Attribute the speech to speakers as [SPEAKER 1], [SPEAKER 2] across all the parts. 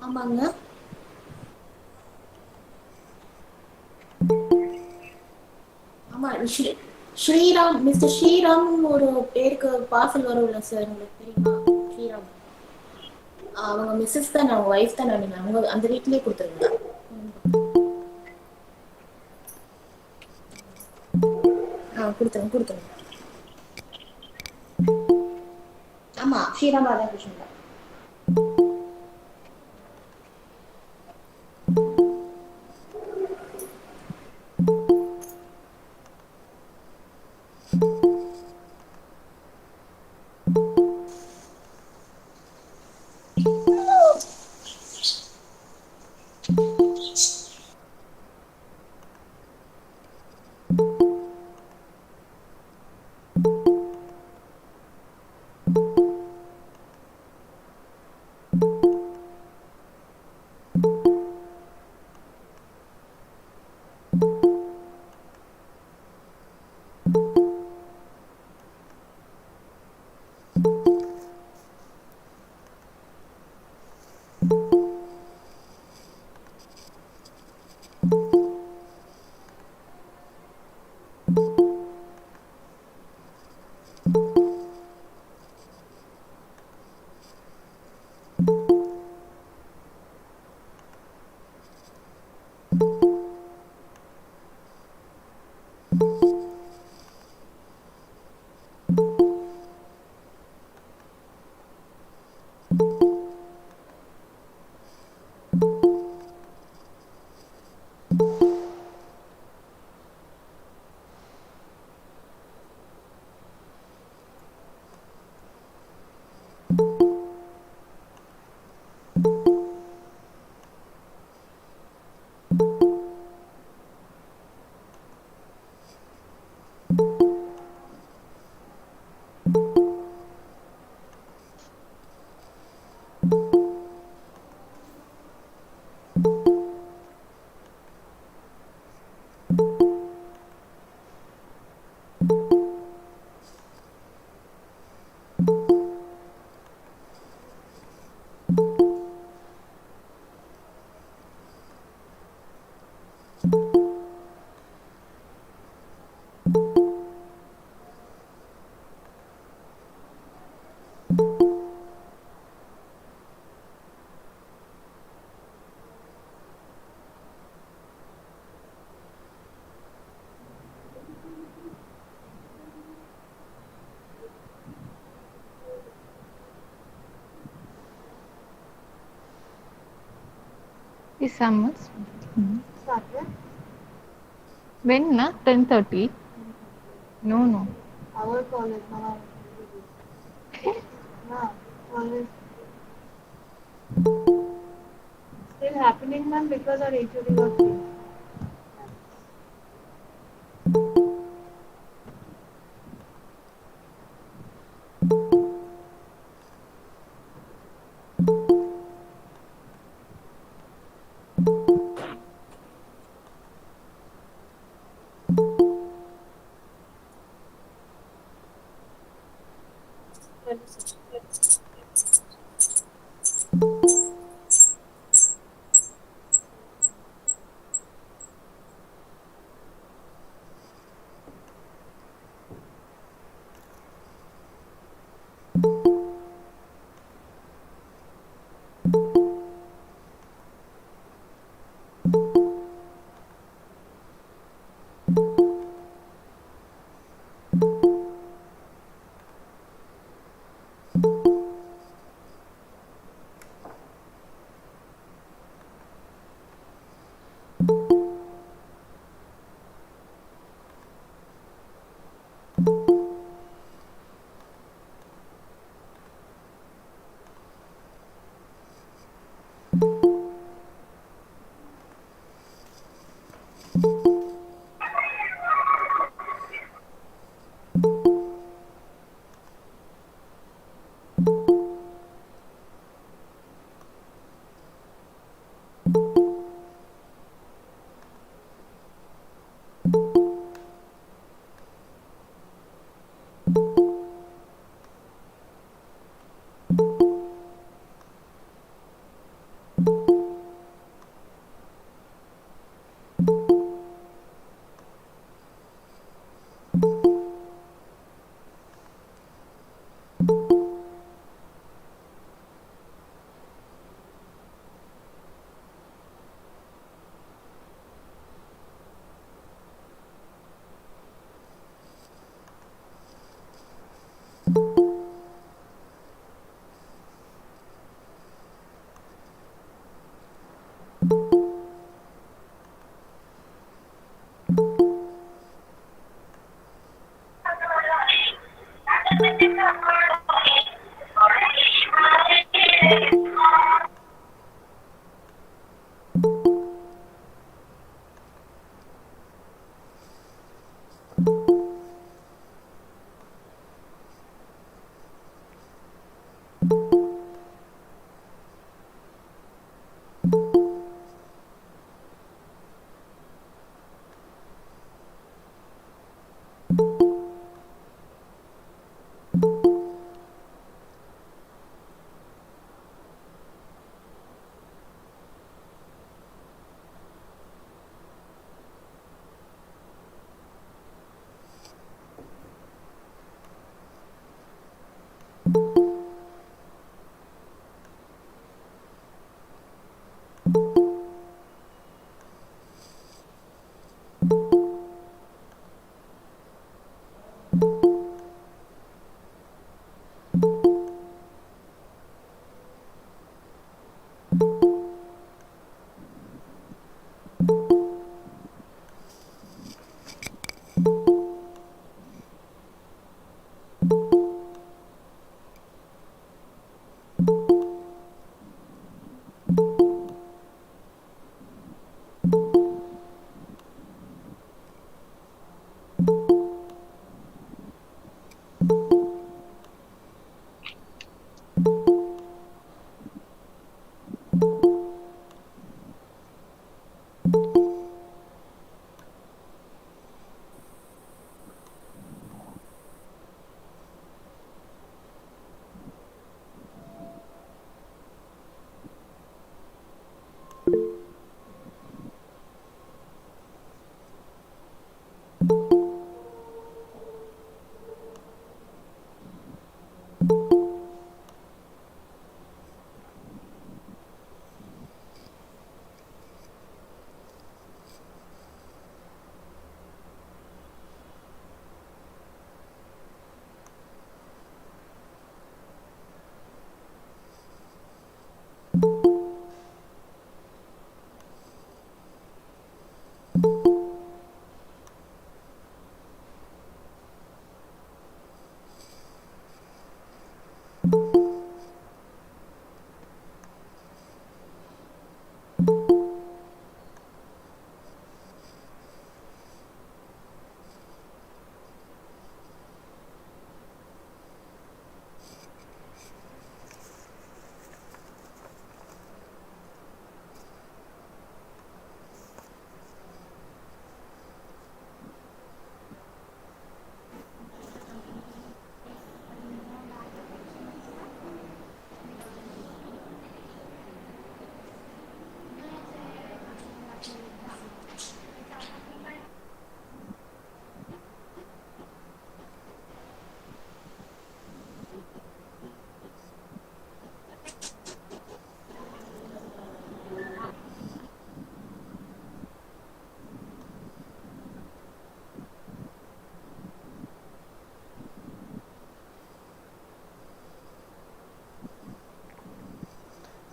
[SPEAKER 1] ஆமாங்க. ஆமா, ஸ்ரீராம், மிஸ்டர் ஸ்ரீராம் ஒரு பேருக்கு பார்சல் வரும்ல சார், உங்களுக்கு தெரியுமா? ஸ்ரீராம். அவங்க மிஸ்ஸஸ் தான், அவங்க ஒய்ஃப் தான். நீங்க அவங்க அந்த வீட்லயே கொடுத்துருங்க. கொடுத்துருங்க கொடுத்துருங்க. ஆமா, ஸ்ரீராம் ராதாகிருஷ்ணன் தான்.
[SPEAKER 2] Is summers?
[SPEAKER 3] Started?
[SPEAKER 2] When na? 10:30? No.
[SPEAKER 3] Our college, now. Yeah, college. Still happening, ma'am, because our HOD got changed.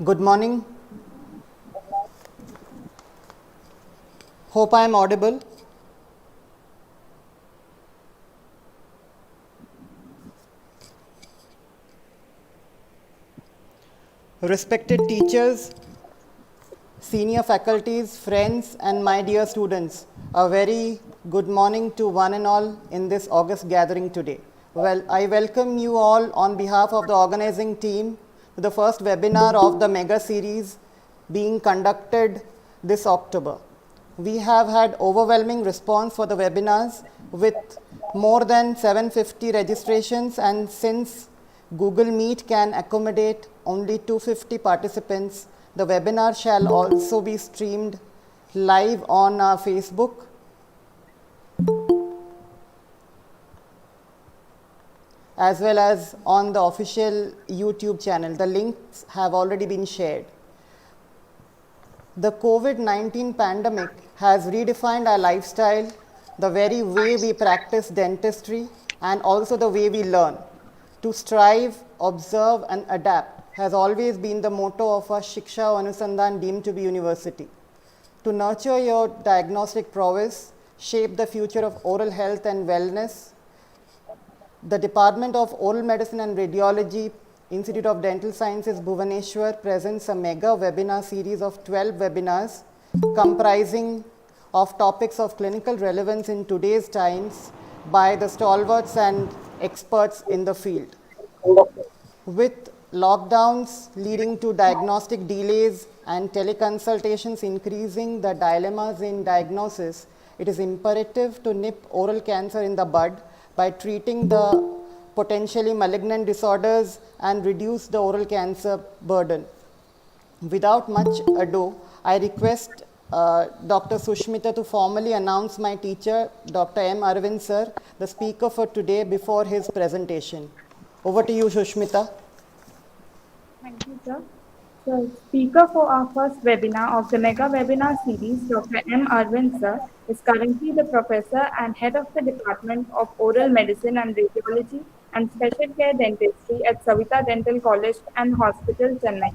[SPEAKER 4] Good morning. Hope I am audible. Respected teachers, senior faculties, friends, and my dear students, a very good morning to one and all in this August gathering today. Well, I welcome you all on behalf of the organizing team to the first webinar of the mega series being conducted this October. We have had overwhelming response for the webinars with more than 750 registrations, and since Google Meet can accommodate only 250 participants, the webinar shall also be streamed live on our Facebook as well as on the official YouTube channel. The links have already been shared. The COVID-19 pandemic has redefined our lifestyle, the very way we practice dentistry, and also the way we learn. To strive, observe, and adapt has always been the motto of our Shiksha Anusandhan deemed to be university. To nurture your diagnostic prowess, shape the future of oral health and wellness, the Department of Oral Medicine and Radiology, Institute of Dental Sciences, Bhubaneswar presents a mega webinar series of 12 webinars comprising of topics of clinical relevance in today's times by the stalwarts and experts in the field. With lockdowns leading to diagnostic delays and teleconsultations increasing the dilemmas in diagnosis, it is imperative to nip oral cancer in the bud by treating the potentially malignant disorders and reduce the oral cancer burden. Without much ado, I request Dr. Sushmita to formally announce my teacher, Dr. M. Arvind sir, the speaker for today before his presentation. Over to you, Sushmita.
[SPEAKER 3] Thank you, sir. So, speaker for our first webinar of the mega webinar series, Dr. M. Arvind sir, is currently the professor and head of the Department of Oral Medicine and Radiology and Special Care Dentistry at Savita Dental College and Hospital, Chennai.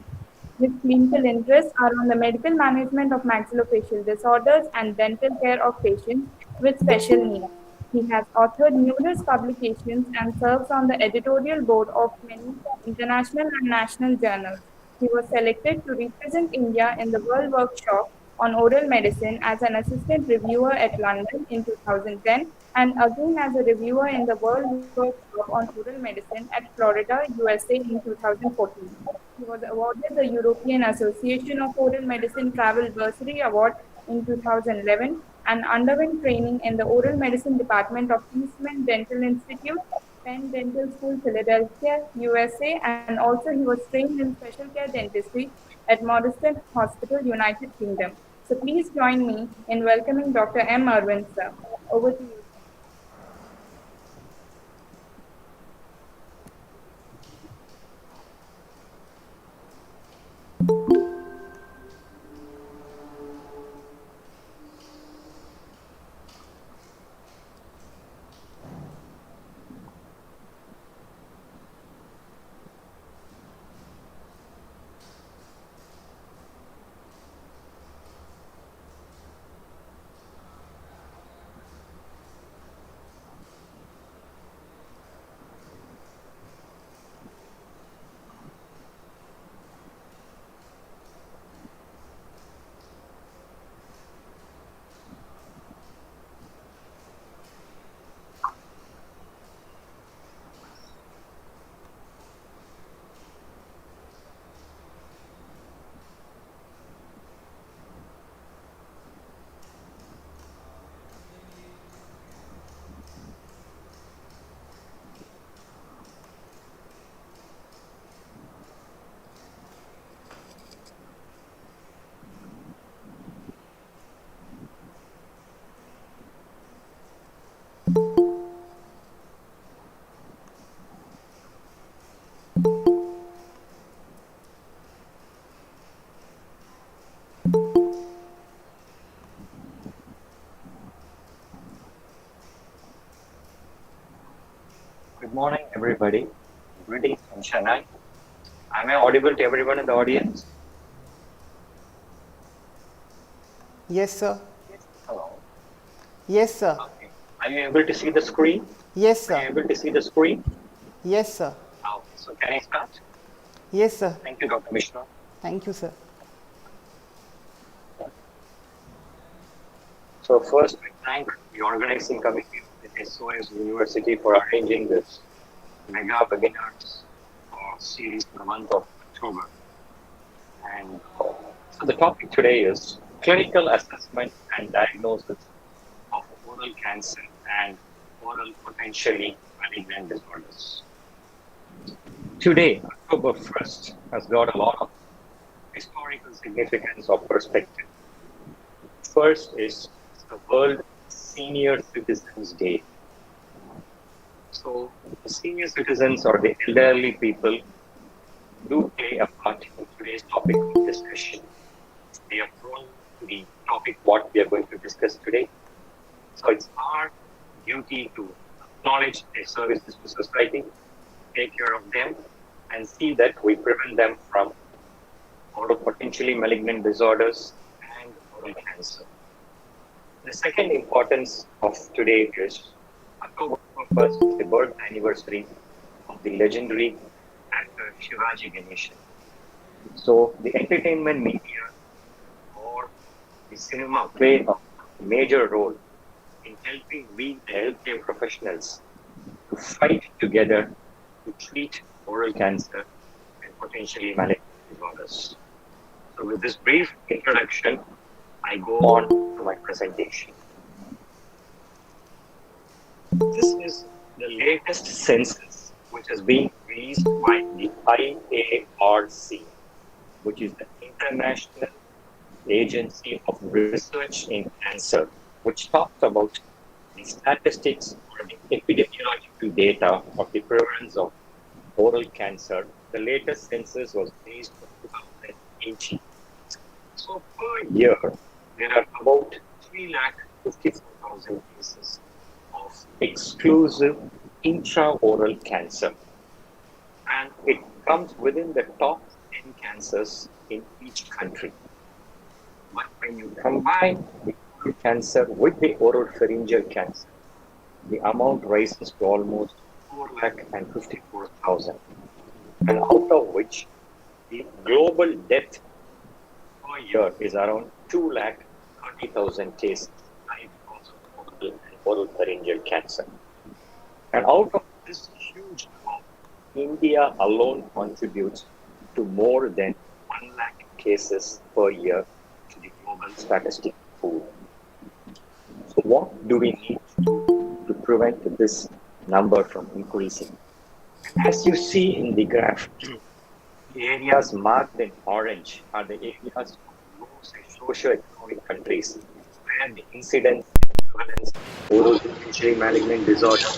[SPEAKER 3] His clinical interests are on the medical management of maxillofacial disorders and dental care of patients with special needs. He has authored numerous publications and serves on the editorial board of many international and national journals. He was selected to represent India in the World Workshop on Oral Medicine as an assistant reviewer at London in 2010 and again as a reviewer in the World Workshop on Oral Medicine at Florida, USA in 2014. He was awarded the European Association of Oral Medicine Travel Bursary Award in 2011 and underwent training in the Oral Medicine Department of Eastman Dental Institute, Penn Dental School, Philadelphia, USA, and also he was trained in special care dentistry at Modeston Hospital, United Kingdom. So please join me in welcoming Dr. M. Arvind sir. Over to you.
[SPEAKER 5] Good morning, everybody. Greetings from Chennai. Am I audible to everyone in the audience?
[SPEAKER 4] Yes, sir.
[SPEAKER 5] Hello.
[SPEAKER 4] Yes, sir.
[SPEAKER 5] Okay. Are you able to see the screen?
[SPEAKER 4] Yes,
[SPEAKER 5] Are you
[SPEAKER 4] sir.
[SPEAKER 5] able to see the screen?
[SPEAKER 4] Yes, sir.
[SPEAKER 5] Okay. So can I start?
[SPEAKER 4] Yes, sir.
[SPEAKER 5] Thank you, Dr. Mishra.
[SPEAKER 4] Thank you, sir.
[SPEAKER 5] So first, I thank the organizing committee of the SOS University for arranging this mega webinars series for the month of October. And so the topic today is clinical assessment and diagnosis of oral cancer and oral potentially malignant disorders. Today, October 1st, has got a lot of historical significance or perspective. First is the World Senior Citizens Day. So the senior citizens or the elderly people do play a part in today's topic of discussion. They are prone to the topic what we are going to discuss today. So it's our duty to acknowledge their services to society, take care of them, and see that we prevent them from oral potentially malignant disorders and oral cancer. The second importance of today is October 1st is the birth anniversary of the legendary actor Shivaji Ganeshan. So the entertainment media or the cinema play a major role in helping we, the healthcare professionals, to fight together to treat oral cancer and potentially malignant disorders. So with this brief introduction, I go on to my presentation. This is the latest census which has been released by the IARC, which is the International Agency of Research in Cancer, which talks about the statistics or the epidemiological data of the prevalence of oral cancer. The latest census was released for 2018. So per year, there are about 354,000 cases of exclusive intraoral cancer. And it comes within the top 10 cancers in each country. But when you combine the oral cancer with the oropharyngeal cancer, the amount rises to almost 4,54,000. And out of which, the global death per year is around 2,30,000 cases because of oropharyngeal cancer. And out of this huge amount, India alone contributes to more than 1 lakh cases per year to the global statistic pool. So what do we need to prevent this number from increasing? As you see in the graph, the areas marked in orange are the areas of socio-economic countries where the incidence and prevalence of oral potentially malignant disorder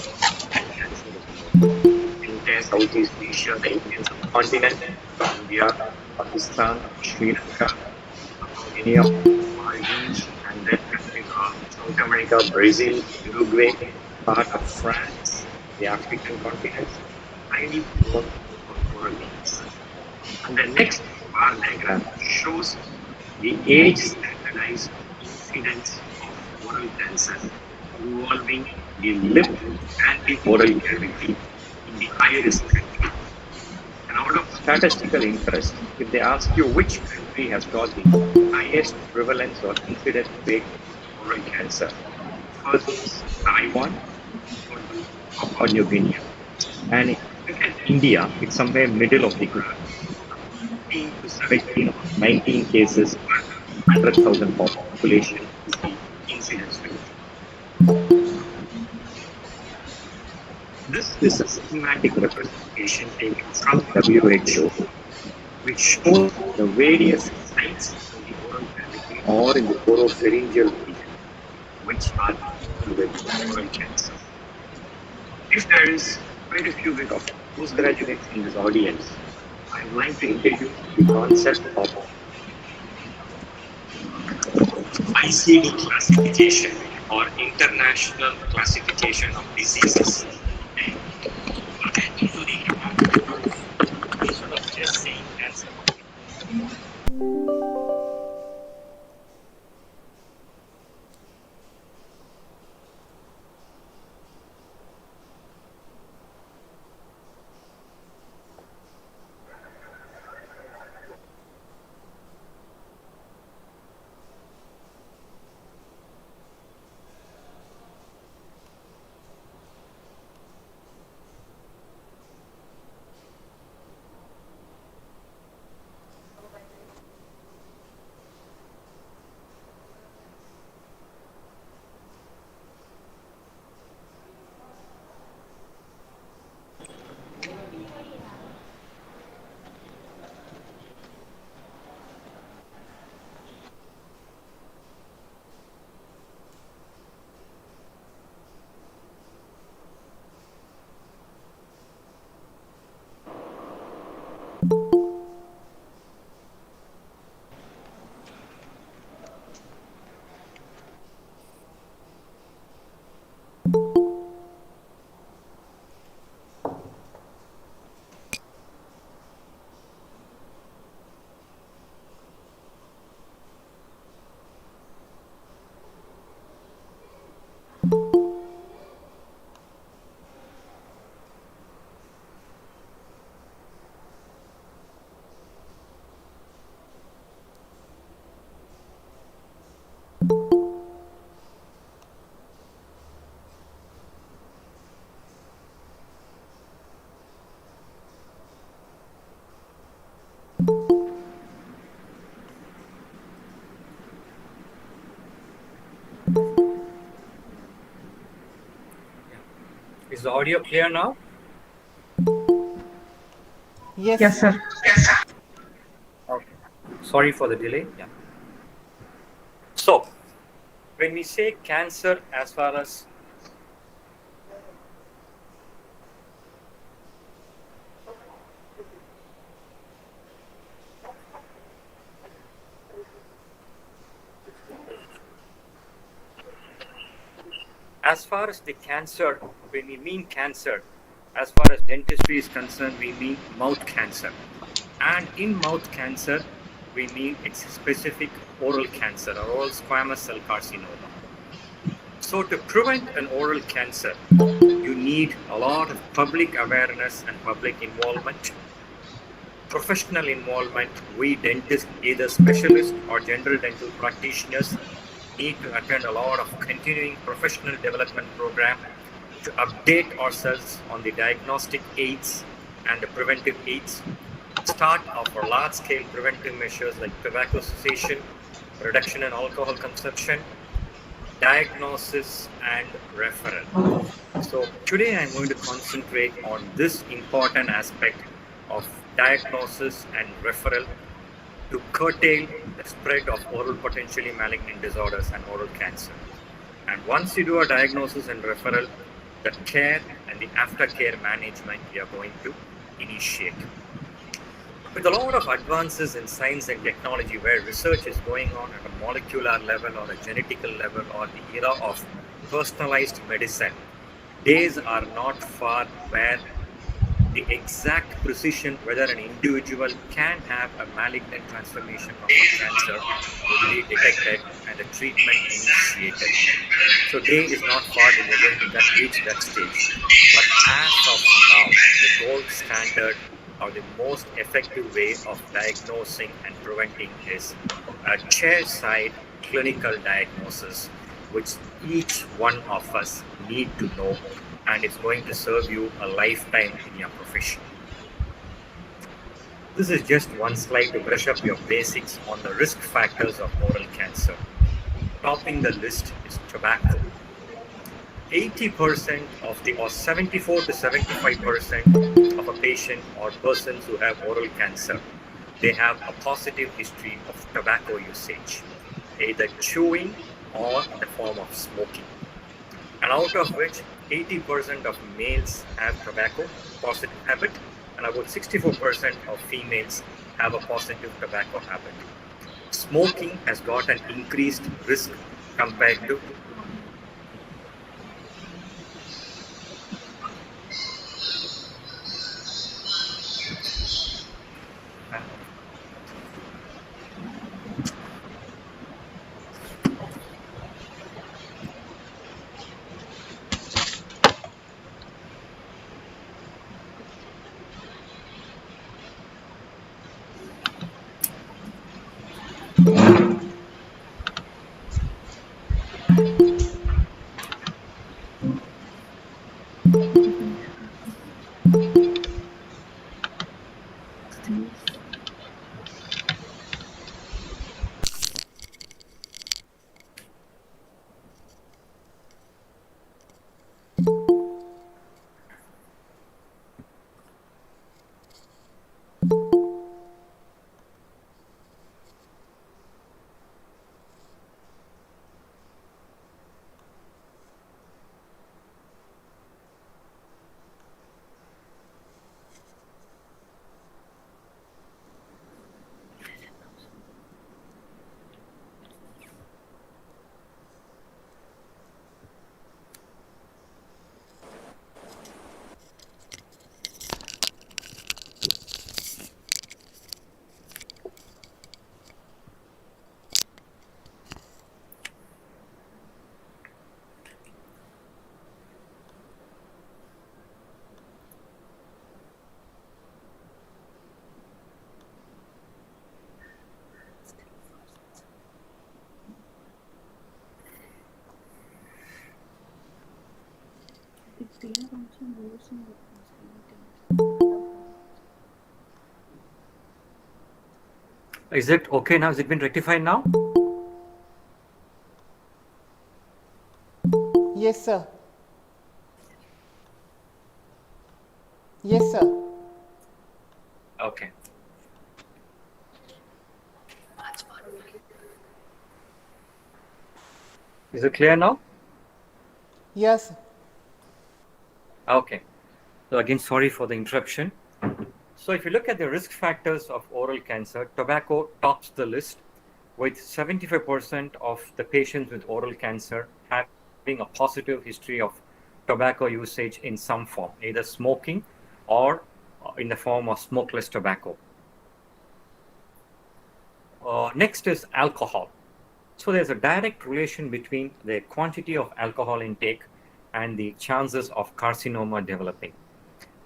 [SPEAKER 5] and cancer is more. In Southeast Asia, the Indian subcontinent, India, Pakistan, Sri Lanka, Guinea, Maldives, and then countries of South America, Brazil, Uruguay, part of France, the African continent, highly prone for oral cancer. And the next bar diagram shows the age standardized incidence of oral cancer involving the lip and the oral cavity in the high risk country. And out of statistical interest, if they ask you which country has got the highest prevalence or incidence rate of oral cancer, first is Taiwan, followed by Papua New Guinea. And if you look at India, it's somewhere middle of the graph. 15 to 17 or 19 cases per 100,000 population is the incidence rate. This is a schematic representation taken from WHO, which shows the various sites in the oral cavity or in the oropharyngeal region, which are with oral cancer. If there is quite a few bit of postgraduates in this audience, I would like to introduce the concept of ICD classification or International Classification of Diseases. Instead of just saying cancer.
[SPEAKER 6] the audio clear now?
[SPEAKER 4] Yes,
[SPEAKER 3] Yes, sir.
[SPEAKER 6] Okay. Sorry for the delay. Yeah. So, when we say cancer, as far as the cancer, when we mean cancer, as far as dentistry is concerned, we mean mouth cancer. And in mouth cancer, we mean it's specific oral cancer or oral squamous cell carcinoma. So to prevent an oral cancer, you need a lot of public awareness and public involvement, professional involvement. We dentists, either specialists or general dental practitioners, need to attend a lot of continuing professional development program to update ourselves on the diagnostic aids and the preventive aids, start of our large-scale preventive measures like tobacco cessation, reduction in alcohol consumption, diagnosis, and referral. So today I'm going to concentrate on this important aspect of diagnosis and referral to curtail the spread of oral potentially malignant disorders and oral cancer. And once you do a diagnosis and referral, the care and the aftercare management we are going to initiate. With a lot of advances in science and technology where research is going on at a molecular level or a genetical level or the era of personalized medicine, days are not far where the exact precision whether an individual can have a malignant transformation of a cancer will be detected and a treatment initiated. So day is not far when we're going to reach that stage. But as of now, the gold standard or the most effective way of diagnosing and preventing is a chair-side clinical diagnosis, which each one of us need to know, and it's going to serve you a lifetime in your profession. This is just one slide to brush up your basics on the risk factors of oral cancer. Topping the list is tobacco. 80% of the, or 74 to 75% of a patient or persons who have oral cancer, they have a positive history of tobacco usage, either chewing or in the form of smoking. And out of which 80% of males have tobacco positive habit, and about 64% of females have a positive tobacco habit. Smoking has got an increased risk compared to Is it okay now? Has it been rectified now?
[SPEAKER 4] yes, sir. Yes, sir.
[SPEAKER 6] Okay. Is it clear now?
[SPEAKER 4] Yes.
[SPEAKER 6] Okay. So again, sorry for the interruption. So if you look at the risk factors of oral cancer, tobacco tops the list with 75% of the patients with oral cancer having a positive history of tobacco usage in some form, either smoking or in the form of smokeless tobacco. Next is alcohol. So there's a direct relation between the quantity of alcohol intake and the chances of carcinoma developing.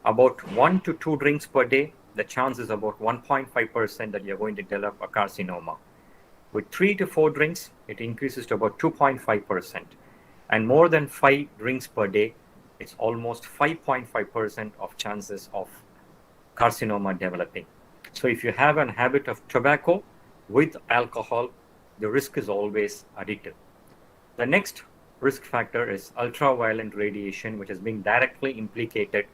[SPEAKER 6] About 1 to 2 drinks per day, the chance is about 1.5% that you're going to develop a carcinoma. With 3 to 4 drinks, it increases to about 2.5%. And more than 5 drinks per day, it's almost 5.5% of chances of carcinoma developing. So if you have a habit of tobacco with alcohol, the risk is always additive. The next risk factor is ultraviolet radiation, which is being directly implicated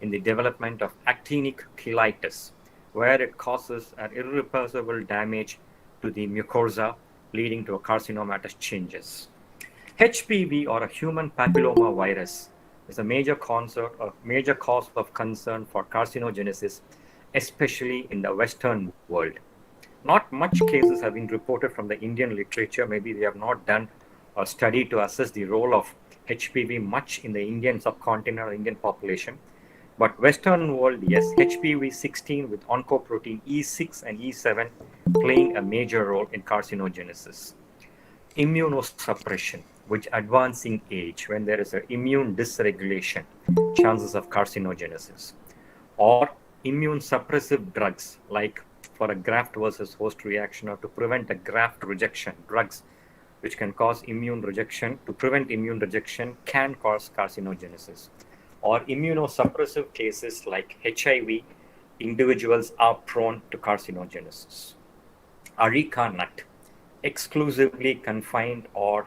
[SPEAKER 6] in the development of actinic cheilitis, where it causes an irreversible damage to the mucosa, leading to a carcinomatous changes. HPV, or a human papilloma virus, is a major cause of concern for carcinogenesis, especially in the Western world. Not much cases have been reported from the Indian literature. Maybe they have not done a study to assess the role of HPV much in the Indian subcontinent or Indian population. But Western world, yes, HPV 16 with oncoprotein E6 and E7 playing a major role in carcinogenesis. Immunosuppression, which advancing age, when there is an immune dysregulation, chances of carcinogenesis. Or immune suppressive drugs, like for a graft versus host reaction or to prevent a graft rejection, drugs which can cause immune rejection, to prevent immune rejection, can cause carcinogenesis. Or immunosuppressive cases like HIV, individuals are prone to carcinogenesis. Areca nut, exclusively confined or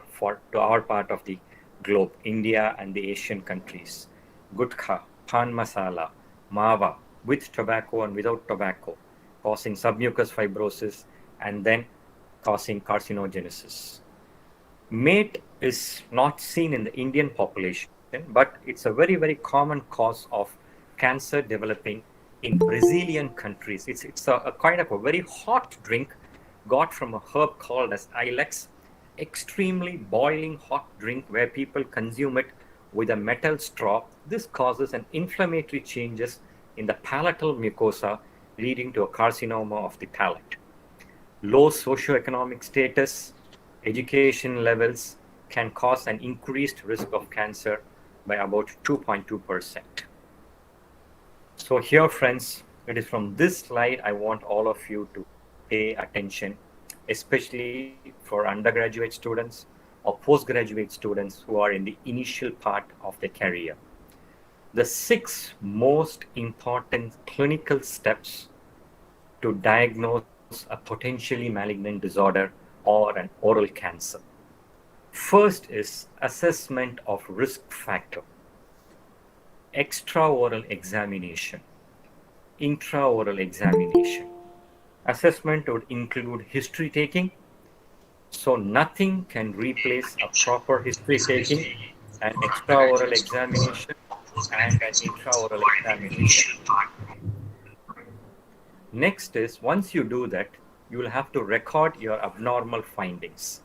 [SPEAKER 6] to our part of the globe, India and the Asian countries. Gutkha, pan masala, mawa, with tobacco and without tobacco, causing submucous fibrosis and then causing carcinogenesis. Mate is not seen in the Indian population, but it's a very, very common cause of cancer developing in Brazilian countries. It's a kind of a very hot drink got from a herb called as ilex, extremely boiling hot drink where people consume it with a metal straw. This causes an inflammatory changes in the palatal mucosa, leading to a carcinoma of the palate. Low socioeconomic status, education levels can cause an increased risk of cancer by about 2.2%. So here, friends, it is from this slide I want all of you to pay attention, especially for undergraduate students or postgraduate students who are in the initial part of their career. The 6 most important clinical steps to diagnose a potentially malignant disorder or an oral cancer. First is assessment of risk factor, extraoral examination, intraoral examination. Assessment would include history taking, so nothing can replace a proper history taking, an extraoral examination, and an intraoral examination. Next is, once you do that, you will have to record your abnormal findings.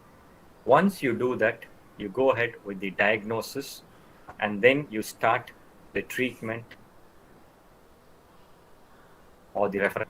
[SPEAKER 6] Once you do that, you go ahead with the diagnosis and then you start the treatment or the reference.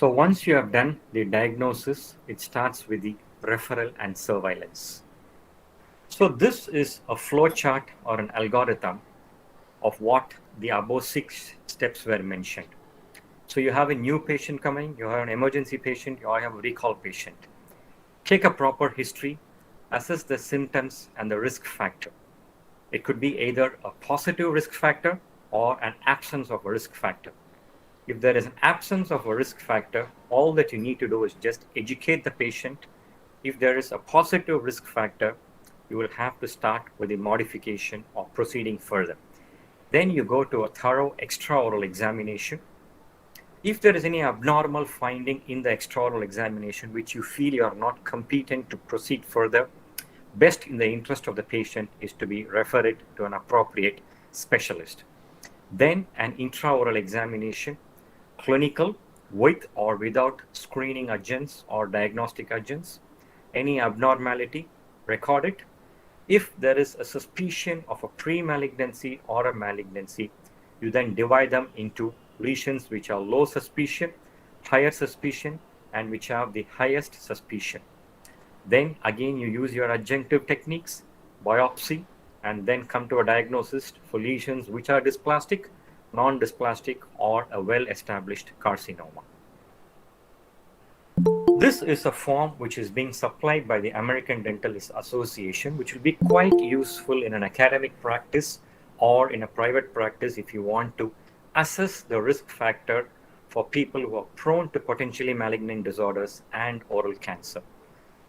[SPEAKER 6] So once you have done the diagnosis, it starts with the referral and surveillance. So this is a flow chart or an algorithm of what the above 6 steps were mentioned. So you have a new patient coming, you have an emergency patient, you have a recall patient. Take a proper history, assess the symptoms and the risk factor. It could be either a positive risk factor or an absence of a risk factor. If there is an absence of a risk factor, all that you need to do is just educate the patient. If there is a positive risk factor, you will have to start with the modification or proceeding further. Then you go to a thorough extra-oral examination. If there is any abnormal finding in the extra-oral examination which you feel you are not competent to proceed further, best in the interest of the patient is to be referred to an appropriate specialist. Then an intra-oral examination, clinical, with or without screening agents or diagnostic agents. Any abnormality, record it. If there is a suspicion of a pre-malignancy or a malignancy, you then divide them into lesions which are low suspicion, higher suspicion, and which have the highest suspicion. Then again you use your adjunctive techniques, biopsy, and then come to a diagnosis for lesions which are dysplastic, non-dysplastic, or a well-established carcinoma. This is a form which is being supplied by the American Dental Association, which will be quite useful in an academic practice or in a private practice if you want to assess the risk factor for people who are prone to potentially malignant disorders and oral cancer.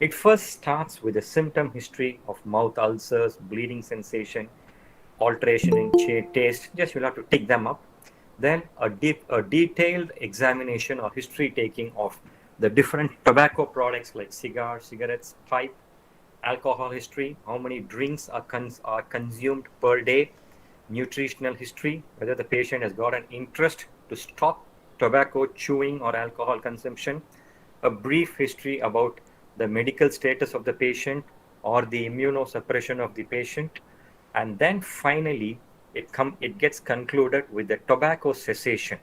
[SPEAKER 6] It first starts with a symptom history of mouth ulcers, bleeding sensation, alteration in taste. Just you'll have to tick them up. Then a detailed examination or history taking of the different tobacco products like cigars, cigarettes, pipe, alcohol history, how many drinks are consumed per day, nutritional history, whether the patient has got an interest to stop tobacco chewing or alcohol consumption, a brief history about the medical status of the patient or the immunosuppression of the patient, and then finally it gets concluded with the tobacco cessation,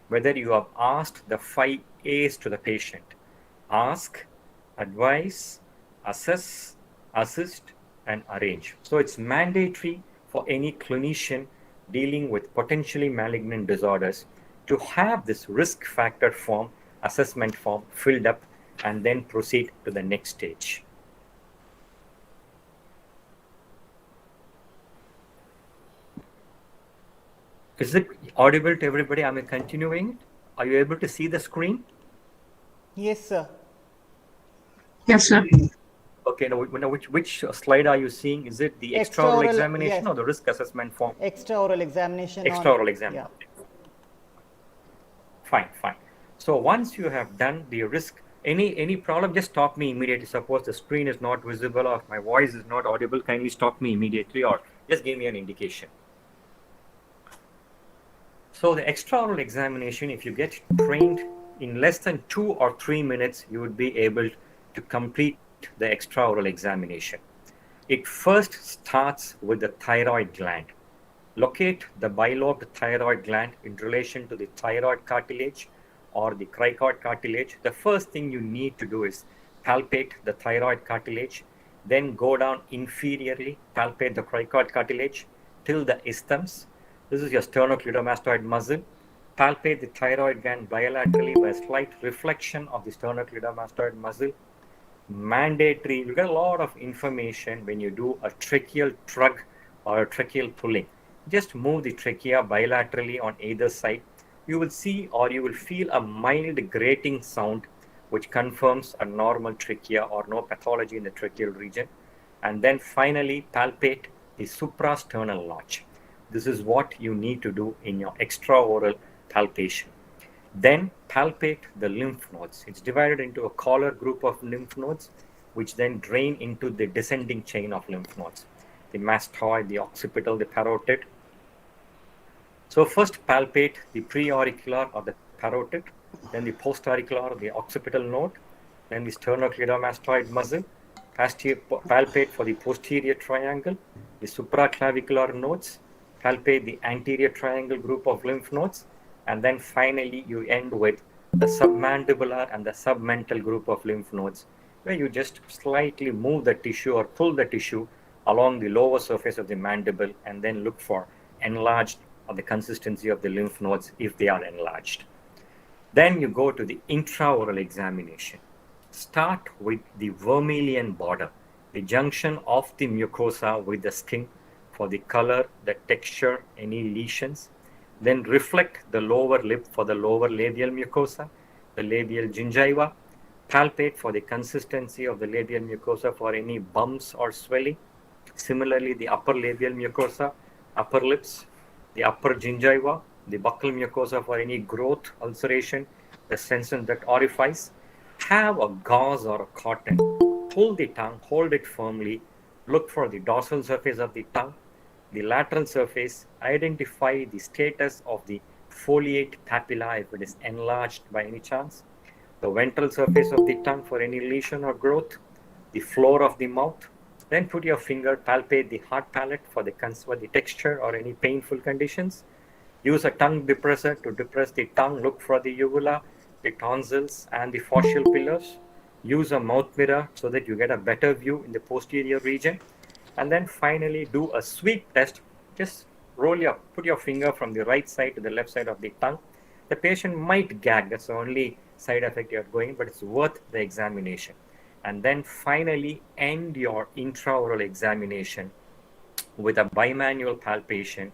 [SPEAKER 6] whether you have asked the 5 A's to the patient: ask, advise, assess, assist, and arrange. So it's mandatory for any clinician dealing with potentially malignant disorders to have this risk factor form, assessment form filled up, and then proceed to the next stage. Is it audible to everybody? Am I continuing? Are you able to see the screen?
[SPEAKER 4] Yes, sir.
[SPEAKER 2] Yes, sir.
[SPEAKER 6] Okay, now which slide are you seeing? Is it the extra-oral examination, yes, or the risk assessment form?
[SPEAKER 4] Extra-oral examination.
[SPEAKER 6] Extra-oral examination.
[SPEAKER 4] Yeah.
[SPEAKER 6] Fine. So once you have done the risk, any problem, just stop me immediately. Suppose the screen is not visible or my voice is not audible, kindly stop me immediately or just give me an indication. So the extra-oral examination, if you get trained in less than 2 or 3 minutes, you would be able to complete the extra-oral examination. It first starts with the thyroid gland. Locate the bilobed thyroid gland in relation to the thyroid cartilage or the cricoid cartilage. The first thing you need to do is palpate the thyroid cartilage, then go down inferiorly, palpate the cricoid cartilage till the isthmus. This is your sternocleidomastoid muscle. Palpate the thyroid gland bilaterally by a slight reflection of the sternocleidomastoid muscle. Mandatory, you get a lot of information when you do a tracheal tug or a tracheal pulling. Just move the trachea bilaterally on either side. You will see or you will feel a mild grating sound which confirms a normal trachea or no pathology in the tracheal region. And then finally palpate the suprasternal notch. This is what you need to do in your extra-oral palpation. Then palpate the lymph nodes. It's divided into a collar group of lymph nodes, which then drain into the descending chain of lymph nodes. The mastoid, the occipital, the parotid. So first palpate the preauricular or the parotid, then the postauricular or the occipital node, then the sternocleidomastoid muscle. Palpate for the posterior triangle, the supraclavicular nodes. Palpate the anterior triangle group of lymph nodes, and then finally you end with the submandibular and the submental group of lymph nodes, where you just slightly move the tissue or pull the tissue along the lower surface of the mandible and then look for enlarged or the consistency of the lymph nodes if they are enlarged. Then you go to the intraoral examination. Start with the vermilion border, the junction of the mucosa with the skin for the color, the texture, any lesions. Then reflect the lower lip for the lower labial mucosa, the labial gingiva. Palpate for the consistency of the labial mucosa for any bumps or swelling. Similarly, the upper labial mucosa, upper lips, the upper gingiva, the buccal mucosa for any growth, ulceration, the sense in that orifice. Have a gauze or a cotton. Pull the tongue, hold it firmly. Look for the dorsal surface of the tongue, the lateral surface. Identify the status of the foliate papilla if it is enlarged by any chance, the ventral surface of the tongue for any lesion or growth, the floor of the mouth. Then put your finger, palpate the hard palate for the texture or any painful conditions. Use a tongue depressor to depress the tongue. Look for the uvula, the tonsils, and the fascial pillars. Use a mouth mirror so that you get a better view in the posterior region. And then finally do a sweep test. Just put your finger from the right side to the left side of the tongue. The patient might gag, that's the only side effect you're going, but it's worth the examination. And then finally end your intraoral examination with a bimanual palpation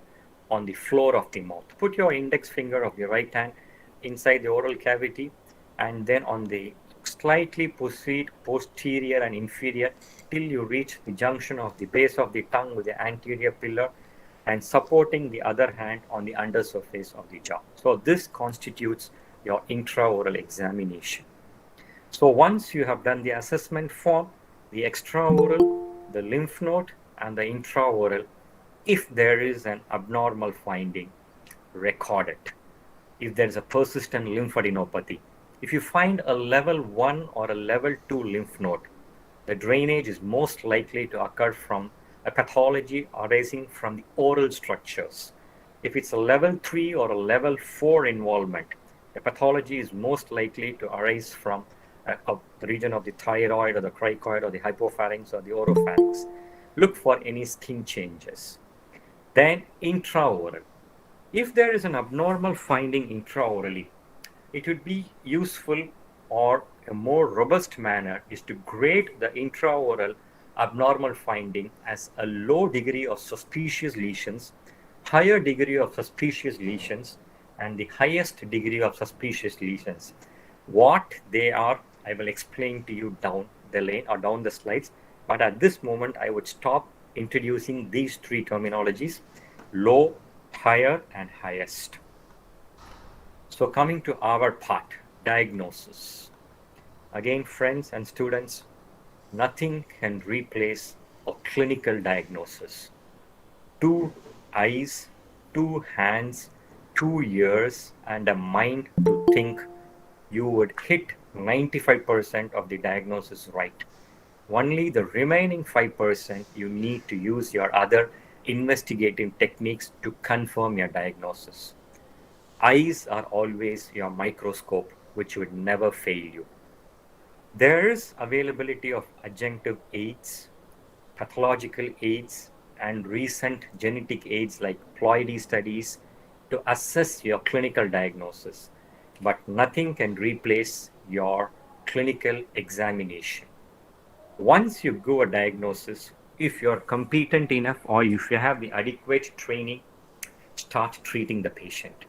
[SPEAKER 6] on the floor of the mouth. Put your index finger of your right hand inside the oral cavity and then on the slightly proceed posterior and inferior till you reach the junction of the base of the tongue with the anterior pillar and supporting the other hand on the undersurface of the jaw. So this constitutes your intraoral examination. So once you have done the assessment form, the extraoral, the lymph node, and the intraoral, if there is an abnormal finding, record it. If there is a persistent lymphadenopathy, if you find a level 1 or a level 2 lymph node, the drainage is most likely to occur from a pathology arising from the oral structures. If it's a level 3 or a level 4 involvement, the pathology is most likely to arise from the region of the thyroid or the cricoid or the hypopharynx or the oropharynx. Look for any skin changes. Then intraoral. If there is an abnormal finding intraorally, it would be useful or a more robust manner is to grade the intraoral abnormal finding as a low degree of suspicious lesions, higher degree of suspicious lesions, and the highest degree of suspicious lesions. What they are, I will explain to you down the lane or down the slides, but at this moment I would stop introducing these three terminologies: low, higher, and highest. So coming to our part, diagnosis. Again, friends and students, nothing can replace a clinical diagnosis. 2 eyes, 2 hands, 2 ears, and a mind to think, you would hit 95% of the diagnosis right. Only the remaining 5% you need to use your other investigative techniques to confirm your diagnosis. Eyes are always your microscope, which would never fail you. There is availability of adjunctive aids, pathological aids, and recent genetic aids like ploidy studies to assess your clinical diagnosis, but nothing can replace your clinical examination. Once you do a diagnosis, if you're competent enough or if you have the adequate training, start treating the patient.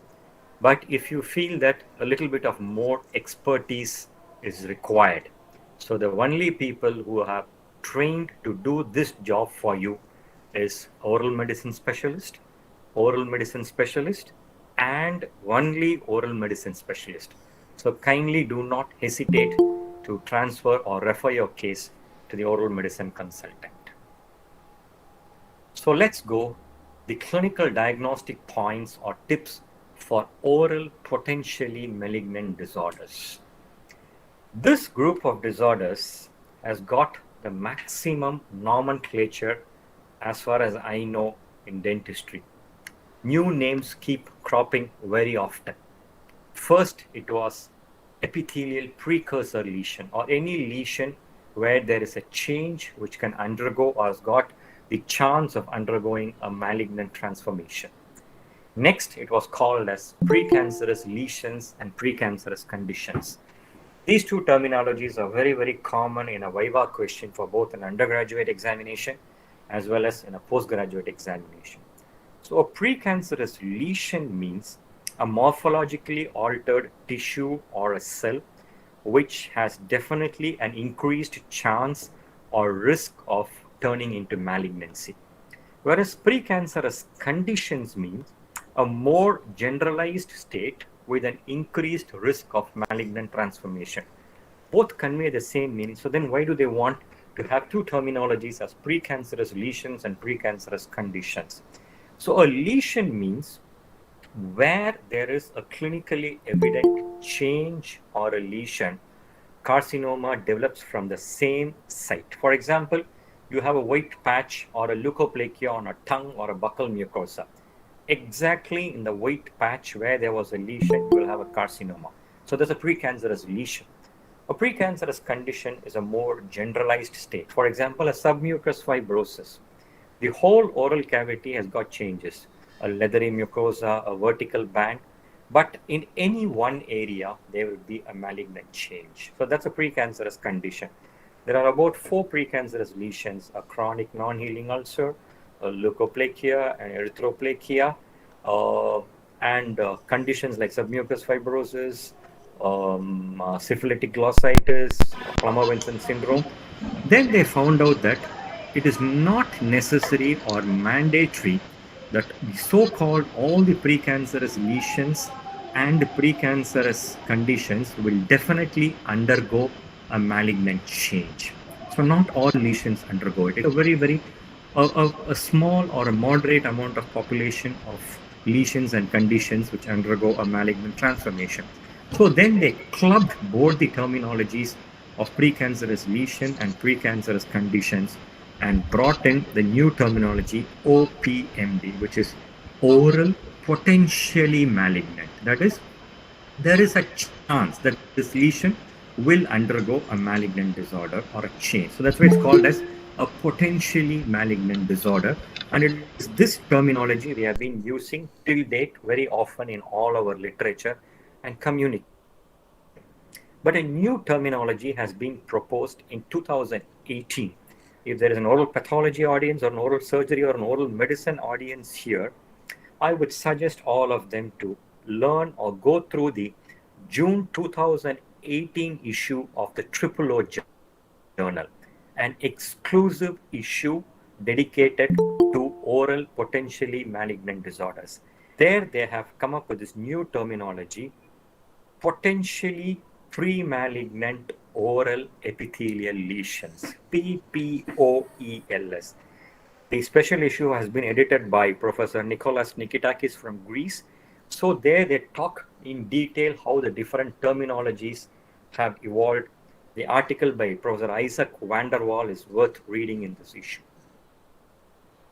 [SPEAKER 6] But if you feel that a little bit of more expertise is required, so the only people who have trained to do this job for you is oral medicine specialist, and only oral medicine specialist. So kindly do not hesitate to transfer or refer your case to the oral medicine consultant. So let's go the clinical diagnostic points or tips for oral potentially malignant disorders. This group of disorders has got the maximum nomenclature as far as I know in dentistry. New names keep cropping very often. First, it was epithelial precursor lesion, or any lesion where there is a change which can undergo or has got the chance of undergoing a malignant transformation. Next, it was called as precancerous lesions and precancerous conditions. These two terminologies are very, very common in a viva question for both an undergraduate examination as well as in a postgraduate examination. So a precancerous lesion means a morphologically altered tissue or a cell which has definitely an increased chance or risk of turning into malignancy. Whereas precancerous conditions means a more generalized state with an increased risk of malignant transformation. Both convey the same meaning. So then why do they want to have two terminologies as precancerous lesions and precancerous conditions? So a lesion means where there is a clinically evident change or a lesion, carcinoma develops from the same site. For example, you have a white patch or a leukoplakia on a tongue or a buccal mucosa. Exactly in the white patch where there was a lesion, you will have a carcinoma. So there's a precancerous lesion. A precancerous condition is a more generalized state. For example, a submucous fibrosis. The whole oral cavity has got changes, a leathery mucosa, a vertical band, but in any one area, there will be a malignant change. So that's a precancerous condition. There are about 4 precancerous lesions, a chronic non-healing ulcer, a leukoplakia and erythroplexia, and conditions like submucous fibrosis, syphilitic glossitis, Plummer-Vinson syndrome. Then they found out that it is not necessary or mandatory that the so-called all the precancerous lesions and precancerous conditions will definitely undergo a malignant change. So not all lesions undergo it. It's a very a small or a moderate amount of population of lesions and conditions which undergo a malignant transformation. So then they clubbed both the terminologies of precancerous lesion and precancerous conditions and brought in the new terminology OPMD, which is oral potentially malignant. That is, there is a chance that this lesion will undergo a malignant disorder or a change. So that's why it's called as a potentially malignant disorder. And it is this terminology we have been using till date very often in all our literature and communication. But a new terminology has been proposed in 2018. If there is an oral pathology audience or an oral surgery or an oral medicine audience here, I would suggest all of them to learn or go through the June 2018 issue of the O Journal, an exclusive issue dedicated to oral potentially malignant disorders. There they have come up with this new terminology, potentially pre-malignant oral epithelial lesions, PPOELS. The special issue has been edited by Professor Nicholas Nikitakis from Greece. So there they talk in detail how the different terminologies have evolved. The article by Professor Isaac van der Waal is worth reading in this issue.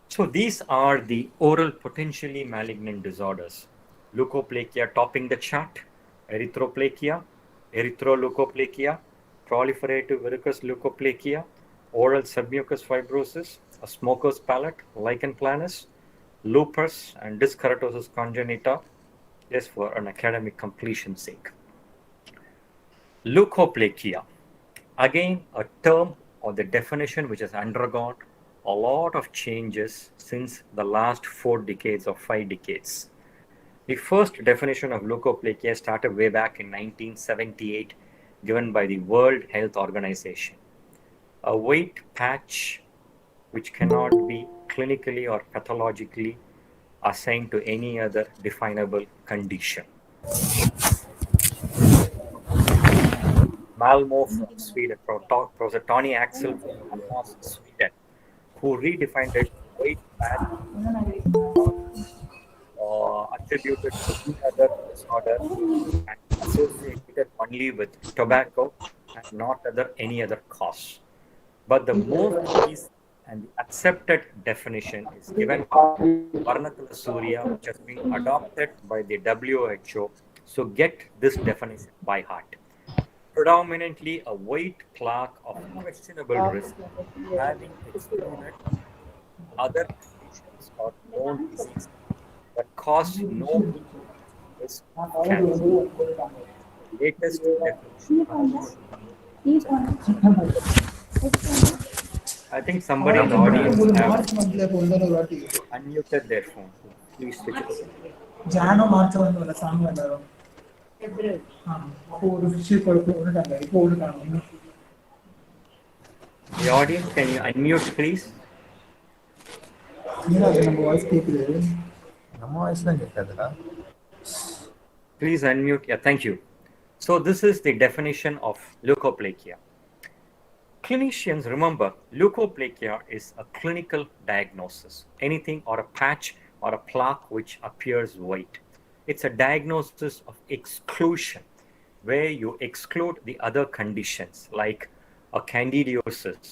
[SPEAKER 6] So these are the oral potentially malignant disorders. Leukoplakia topping the chart, erythroplakia, erythroleukoplakia, proliferative verrucous leukoplakia, oral submucous fibrosis, a smoker's palate, Lichen planus, lupus, and disc keratosis congenita, just for an academic completion's sake. Leukoplakia, again a term or the definition which has undergone a lot of changes since the last 4 decades or 5 decades. The first definition of leukoplakia started way back in 1978, given by the World Health Organization. A white patch which cannot be clinically or pathologically assigned to any other definable condition. Malmo from Sweden, Professor Tony Axel from Malmo, Sweden, who redefined it white patch attributed to any other disorder and associated only with tobacco and not any other cause. But the most recent and the accepted definition is given by Varnakula Surya, which has been adopted by the WHO. So get this definition by heart. predominantly a white plaque of questionable risk, having excluded other conditions or known diseases that cause no risk of cancer. The latest definition of this. I think somebody in the audience have unmuted their phone. Please switch it off.
[SPEAKER 7] ജാനോ March വന്നുള്ള സാമ്യം ഉണ്ടാകും അപ്പോൾ ഒരു ഫിഷിൽ കൊടുക്കാണ് ഇപ്പോൾ കൊടുക്കാണ്.
[SPEAKER 6] The audience, can you unmute, please?
[SPEAKER 7] நம்ம வாய்ஸ் கேட்குது. நம்ம வாய்ஸ் தான் கேட்காதுடா.
[SPEAKER 6] Please unmute. Yeah, thank you. So this is the definition of leukoplakia. Clinicians, remember, leukoplakia is a clinical diagnosis. Anything or a patch or a plaque which appears white. It's a diagnosis of exclusion, where you exclude the other conditions like a candidiosis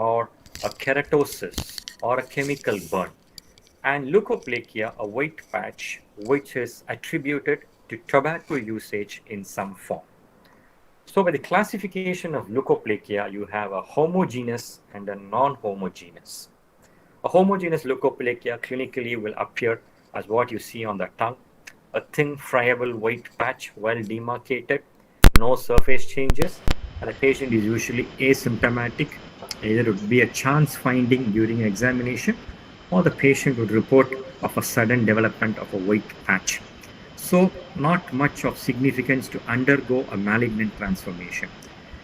[SPEAKER 6] or a keratosis or a chemical burn. And leukoplakia, a white patch, which is attributed to tobacco usage in some form. So by the classification of leukoplakia, you have a homogeneous and a non-homogeneous. A homogeneous leukoplakia clinically will appear as what you see on the tongue, a thin friable white patch, well demarcated, no surface changes, and the patient is usually asymptomatic. Either it would be a chance finding during examination, or the patient would report of a sudden development of a white patch. So not much of significance to undergo a malignant transformation.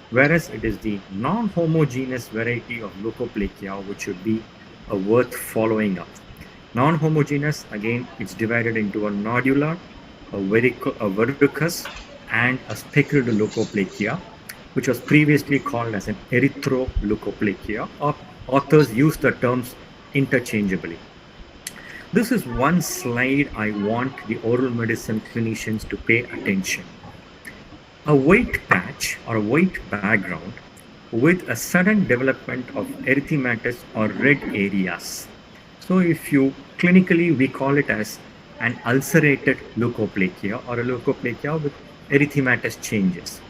[SPEAKER 6] Whereas it is the non-homogeneous variety of leukoplakia which should be worth following up. Non-homogeneous, again, it's divided into a nodular, a verrucous, and a speckled leukoplakia, which was previously called as an erythroplexia, or authors use the terms interchangeably. This is one slide I want the oral medicine clinicians to pay attention. A white patch or a white background with a sudden development of erythematous or red areas. So if you clinically, we call it as an ulcerated leukoplakia or a leukoplakia with erythematous changes.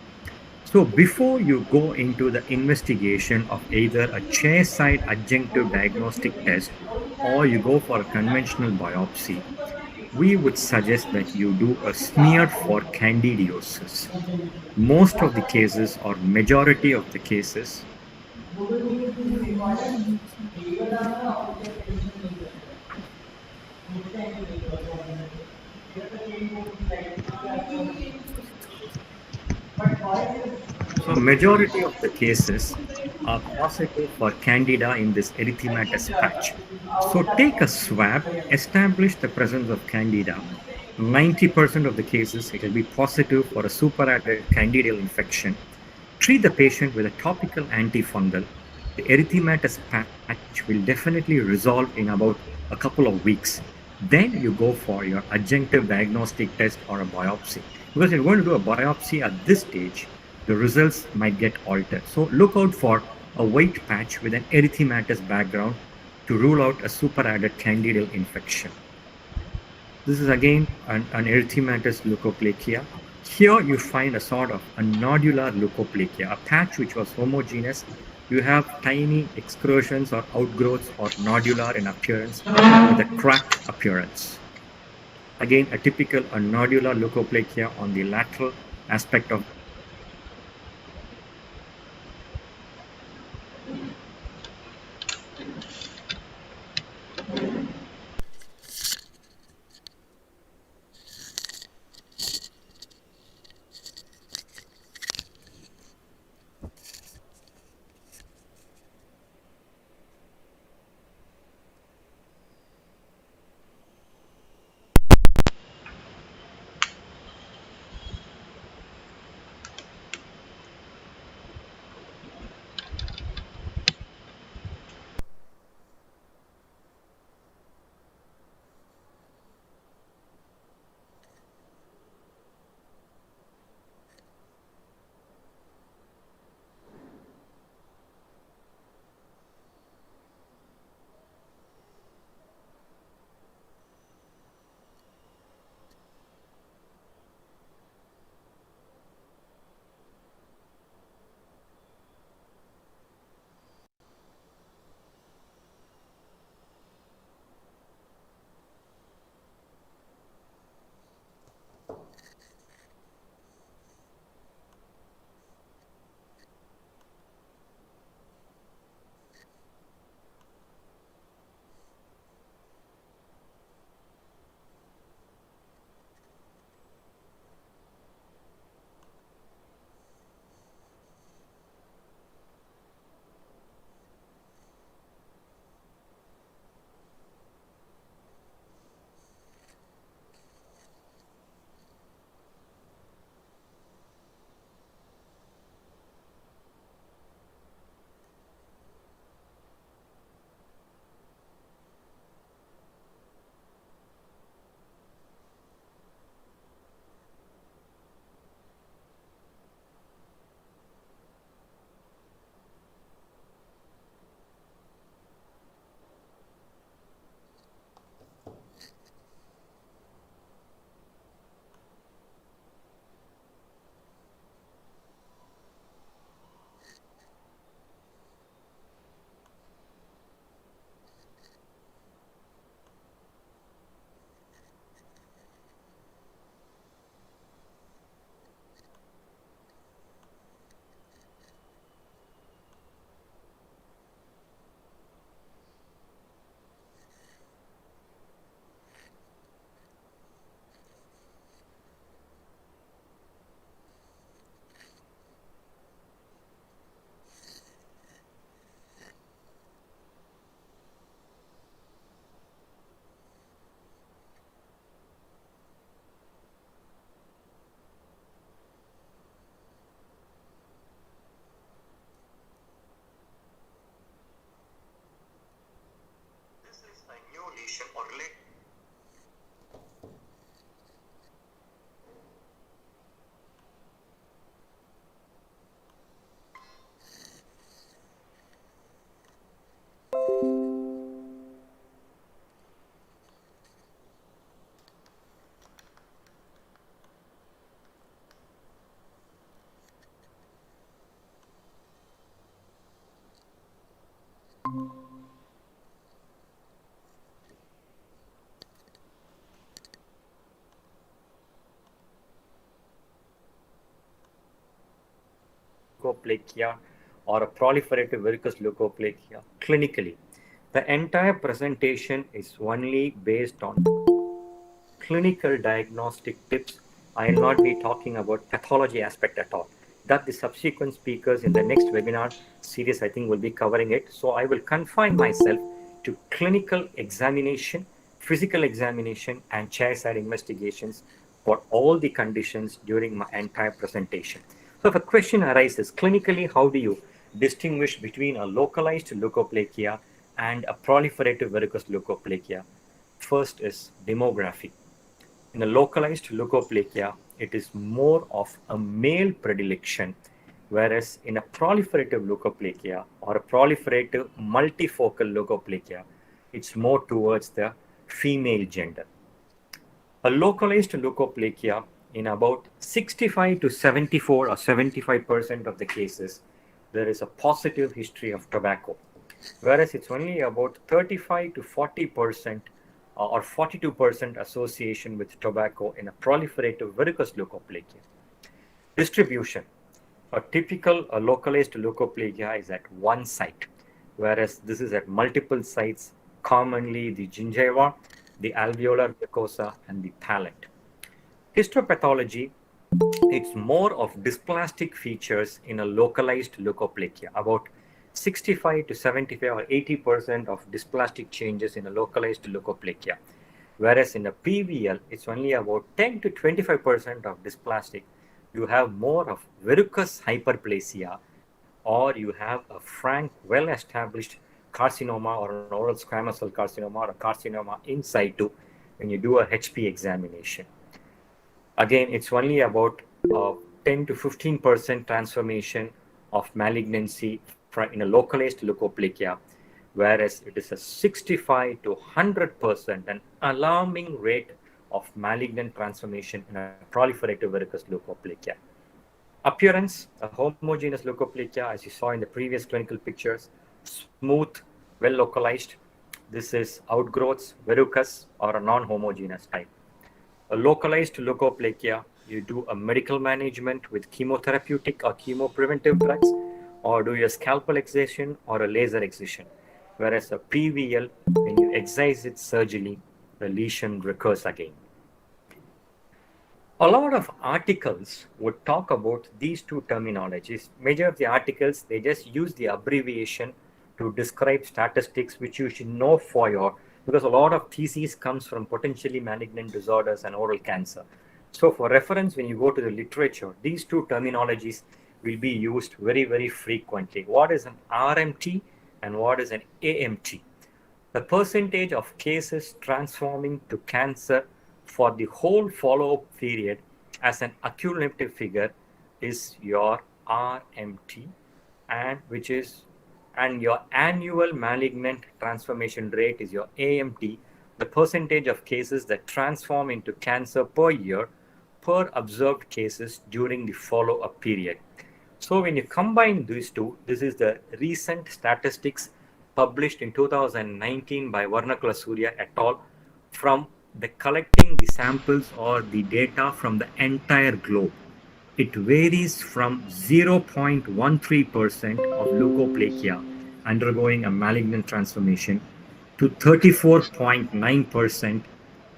[SPEAKER 6] So before you go into the investigation of either a chairside adjunctive diagnostic test or you go for a conventional biopsy, we would suggest that you do a smear for candidiosis. Most of the cases, or majority of the cases, so majority of the cases are positive for candida in this erythematous patch. So take a swab, establish the presence of candida. 90% of the cases, it will be positive for a superadded candidal infection. Treat the patient with a topical antifungal. The erythematous patch will definitely resolve in about a couple of weeks. Then you go for your adjunctive diagnostic test or a biopsy. Because you're going to do a biopsy at this stage, the results might get altered. So look out for a white patch with an erythematous background to rule out a superadded candidal infection. This is again an erythematous leukoplakia. Here you find a sort of a nodular leukoplakia, a patch which was homogeneous. You have tiny excursions or outgrowths or nodular in appearance with a cracked appearance. Again, a typical nodular leukoplakia on the lateral aspect of leukoplakia or a proliferative verrucous leukoplakia clinically, the entire presentation is only based on clinical diagnostic tips. I will not be talking about pathology aspect at all. That the subsequent speakers in the next webinar series, I think, will be covering it. So I will confine myself to clinical examination, physical examination, and chairside investigations for all the conditions during my entire presentation. So if a question arises, clinically, how do you distinguish between a localized leukoplakia and a proliferative verrucous leukoplakia? First is demography. In a localized leukoplakia, it is more of a male predilection, whereas in a proliferative leukoplakia or a proliferative multifocal leukoplakia, it's more towards the female gender. A localized leukoplakia, in about 65 to 74 or 75% of the cases, there is a positive history of tobacco, whereas it's only about 35 to 40% or 42% association with tobacco in a proliferative verrucous leukoplakia. Distribution. A typical localized leukoplakia is at one site, whereas this is at multiple sites, commonly the gingiva, the alveolar mucosa, and the palate. Histopathology, it's more of dysplastic features in a localized leukoplakia. About 65 to 75 or 80% of dysplastic changes in a localized leukoplakia. Whereas in a PVL, it's only about 10 to 25% of dysplastic. You have more of verrucous hyperplasia, or you have a frank, well-established carcinoma or an oral squamous cell carcinoma or a carcinoma in situ when you do a HP examination. Again, it's only about 10 to 15% transformation of malignancy in a localized leukoplakia, whereas it is a 65 to 100%, an alarming rate of malignant transformation in a proliferative verrucous leukoplakia. Appearance, a homogeneous leukoplakia, as you saw in the previous clinical pictures, smooth, well localized. This is outgrowths, verrucous, or a non-homogeneous type. A localized leukoplakia, you do a medical management with chemotherapeutic or chemopreventive drugs, or do a scalpel excision or a laser excision. Whereas a PVL, when you excise it surgically, the lesion recurs again. A lot of articles would talk about these two terminologies. Major of the articles, they just use the abbreviation to describe statistics, which you should know for your, because a lot of theses comes from potentially malignant disorders and oral cancer. So for reference, when you go to the literature, these two terminologies will be used very, very frequently. What is an RMT and what is an AMT? The percentage of cases transforming to cancer for the whole follow-up period as an accumulative figure is your RMT, and your annual malignant transformation rate is your AMT, the percentage of cases that transform into cancer per year per observed cases during the follow-up period. So when you combine these two, this is the recent statistics published in 2019 by Varnakula Surya et al. From the collecting the samples or the data from the entire globe. It varies from 0.13% of leukoplakia undergoing a malignant transformation to 34.9%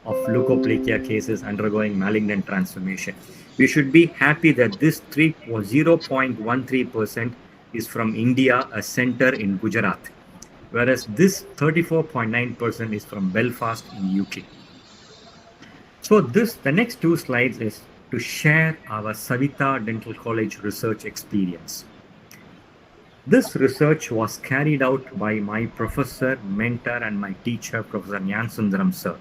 [SPEAKER 6] of leukoplakia cases undergoing malignant transformation. We should be happy that this 0.13% is from India, a center in Gujarat, whereas this 34.9% is from Belfast in UK. So the next two slides is to share our Savita Dental College research experience. This research was carried out by my professor, mentor, and my teacher, Professor Nyansundaram sir.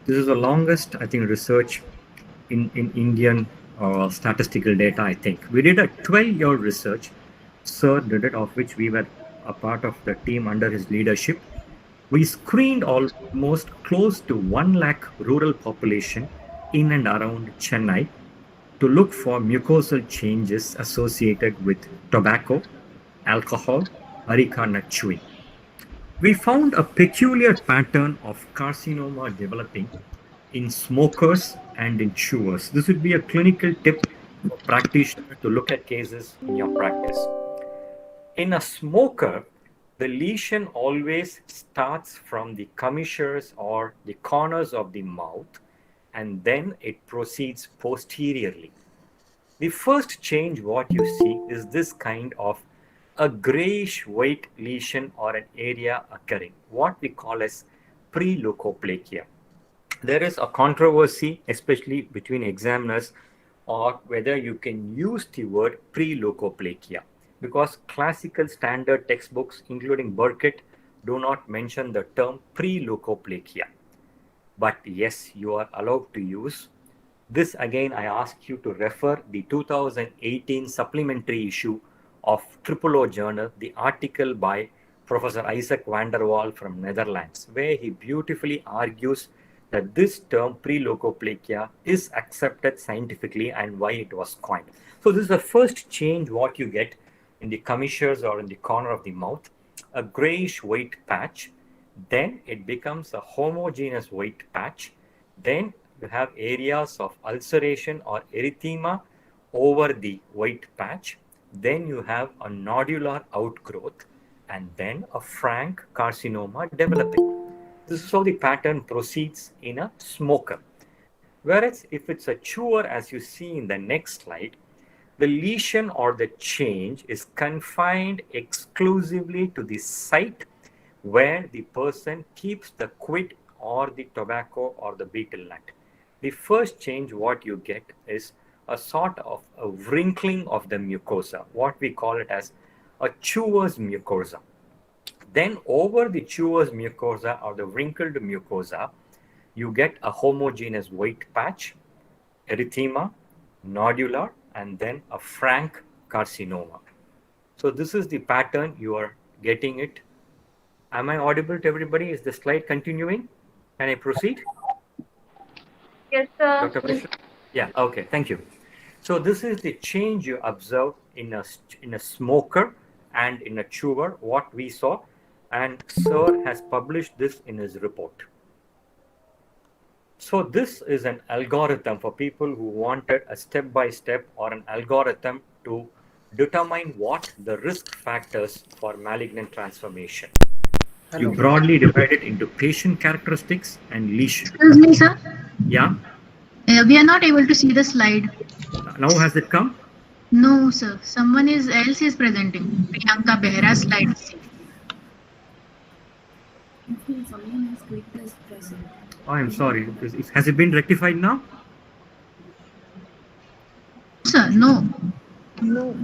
[SPEAKER 6] This is the longest, I think, research in Indian statistical data, I think. We did a 12-year research. Sir did it, of which we were a part of the team under his leadership. We screened almost close to 1 lakh rural population in and around Chennai to look for mucosal changes associated with tobacco, alcohol, areca nut chewing. We found a peculiar pattern of carcinoma developing in smokers and in chewers. This would be a clinical tip for practitioner to look at cases in your practice. In a smoker, the lesion always starts from the commissures or the corners of the mouth, and then it proceeds posteriorly. The first change what you see is this kind of a grayish white lesion or an area occurring, what we call as pre-leukoplakia. There is a controversy, especially between examiners, or whether you can use the word pre-leukoplakia, because classical standard textbooks, including Burkitt, do not mention the term pre-leukoplakia. But yes, you are allowed to use. This again, I ask you to refer the 2018 supplementary issue of O Journal, the article by Professor Isaac van der Waal from Netherlands, where he beautifully argues that this term pre-leukoplakia is accepted scientifically and why it was coined. So this is the first change what you get in the commissures or in the corner of the mouth, a grayish white patch. Then it becomes a homogeneous white patch. Then you have areas of ulceration or erythema over the white patch. Then you have a nodular outgrowth, and then a frank carcinoma developing. This is how the pattern proceeds in a smoker. Whereas if it's a chewer, as you see in the next slide, the lesion or the change is confined exclusively to the site where the person keeps the quid or the tobacco or the betel nut. The first change what you get is a sort of a wrinkling of the mucosa, what we call it as a chewer's mucosa. Then over the chewer's mucosa or the wrinkled mucosa, you get a homogeneous white patch, erythema, nodular, and then a frank carcinoma. So this is the pattern you are getting it. Am I audible to everybody? Is the slide continuing? Can I proceed?
[SPEAKER 3] Yes, sir.
[SPEAKER 6] Dr. Krishna? Yeah, okay, thank you. So this is the change you observe in a smoker and in a chewer, what we saw, and Sir has published this in his report. So this is an algorithm for people who wanted a step-by-step or an algorithm to determine what the risk factors for malignant transformation. You broadly divide it into patient characteristics and lesion.
[SPEAKER 2] Excuse me, sir.
[SPEAKER 6] Yeah.
[SPEAKER 2] We are not able to see the slide.
[SPEAKER 6] Now has it come?
[SPEAKER 2] No, sir. Someone else is presenting. Priyanka Behra's slide.
[SPEAKER 1] Someone has clicked as present.
[SPEAKER 6] Oh, I'm sorry. Has it been rectified now?
[SPEAKER 2] Sir, no.
[SPEAKER 8] No.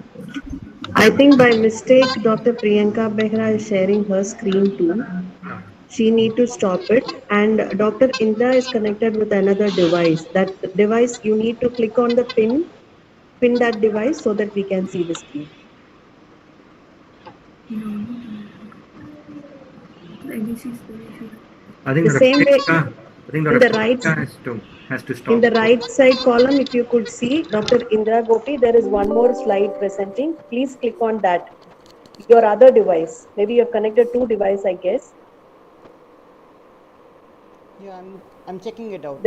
[SPEAKER 8] I think by mistake, Dr. Priyanka Behra is sharing her screen too. She need to stop it. And Dr. Indra is connected with another device. That device, you need to click on the pin that device so that we can see the screen.
[SPEAKER 6] I think
[SPEAKER 8] The same way,
[SPEAKER 6] in
[SPEAKER 8] the right
[SPEAKER 6] has to stop.
[SPEAKER 8] in the right side column, if you could see Dr. Indra Gopi, there is one more slide presenting. Please click on that. Your other device. Maybe you have connected two devices, I guess.
[SPEAKER 4] Yeah, I'm checking it out.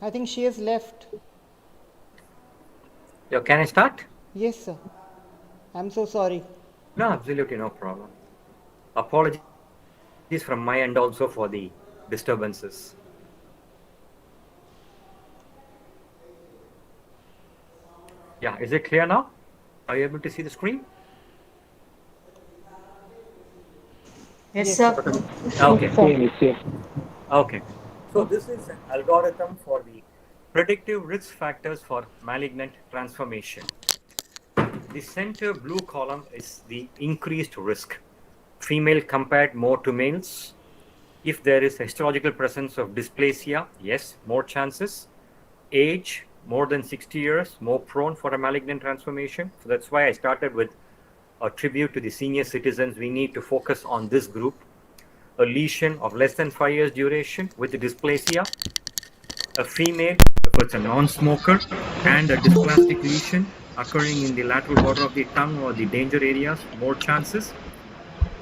[SPEAKER 4] I think she has left.
[SPEAKER 6] Yeah, can I start?
[SPEAKER 4] Yes, sir. I'm so sorry.
[SPEAKER 6] No, absolutely no problem. Apologies from my end also for the disturbances. Yeah, is it clear now? Are you able to see the screen?
[SPEAKER 2] Yes, sir.
[SPEAKER 6] Okay. Okay. So this is an algorithm for the predictive risk factors for malignant transformation. The center blue column is the increased risk. Female compared more to males. If there is histological presence of dysplasia, yes, more chances. Age, more than 60 years, more prone for a malignant transformation. So that's why I started with a tribute to the senior citizens, we need to focus on this group. A lesion of less than 5 years duration with dysplasia, a female if it's a non-smoker, and a dysplastic lesion occurring in the lateral border of the tongue or the danger areas, more chances.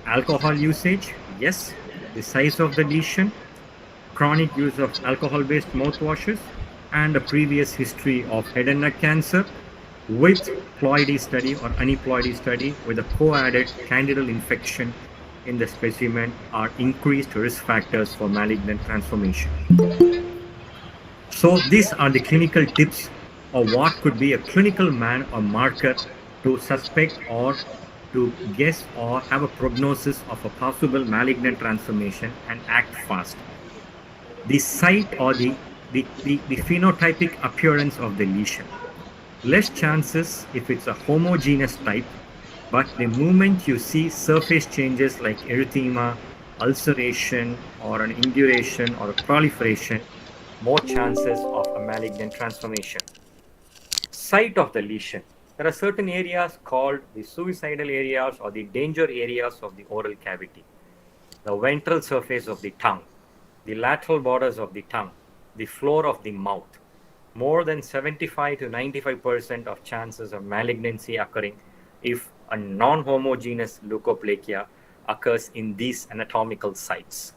[SPEAKER 6] Alcohol usage, yes. The size of the lesion, chronic use of alcohol-based mouthwashes, and a previous history of head and neck cancer with ploidy study or aneuploidy study with a co-added candidal infection in the specimen are increased risk factors for malignant transformation. So these are the clinical tips of what could be a clinical marker to suspect or to guess or have a prognosis of a possible malignant transformation and act fast. The site or the phenotypic appearance of the lesion. Less chances if it's a homogeneous type, but the moment you see surface changes like erythema, ulceration, or an induration or a proliferation, more chances of a malignant transformation. Site of the lesion. There are certain areas called the suicidal areas or the danger areas of the oral cavity. The ventral surface of the tongue, the lateral borders of the tongue, the floor of the mouth. More than 75 to 95% of chances of malignancy occurring if a non-homogeneous leukoplakia occurs in these anatomical sites.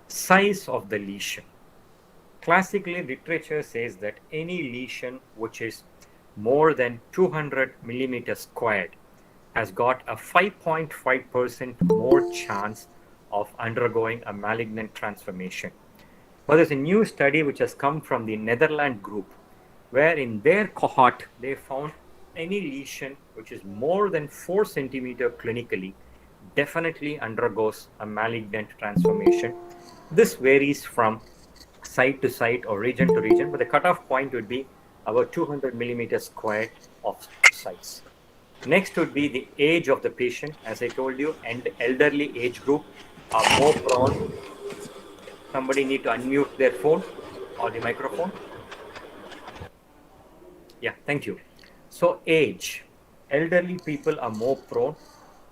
[SPEAKER 6] Size of the lesion. Classically, literature says that any lesion which is more than 200 millimeters squared has got a 5.5% more chance of undergoing a malignant transformation. But there's a new study which has come from the Netherlands group, where in their cohort they found any lesion which is more than 4 centimeters clinically definitely undergoes a malignant transformation. This varies from site to site or region to region, but the cutoff point would be about 200 millimeters squared of size. Next would be the age of the patient. As I told you, and elderly age group are more prone. Somebody need to unmute their phone or the microphone. Yeah, thank you. So age, elderly people are more prone.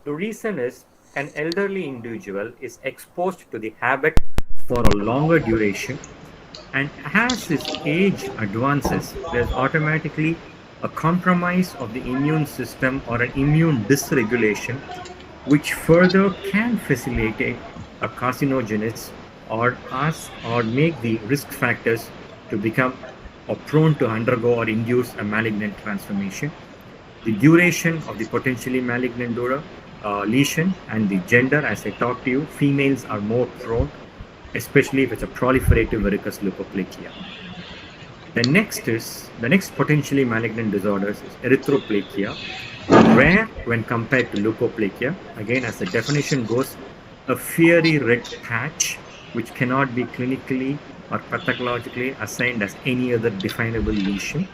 [SPEAKER 6] The reason is an elderly individual is exposed to the habit for a longer duration, and as his age advances, there's automatically a compromise of the immune system or an immune dysregulation, which further can facilitate a carcinogenesis or make the risk factors to become or prone to undergo or induce a malignant transformation. The duration of the potentially malignant lesion and the gender, as I talked to you, females are more prone, especially if it's a proliferative verrucous leukoplakia. The next potentially malignant disorders is erythroplakia, rare when compared to leukoplakia. Again, as the definition goes, a fiery red patch which cannot be clinically or pathologically assigned as any other definable lesion.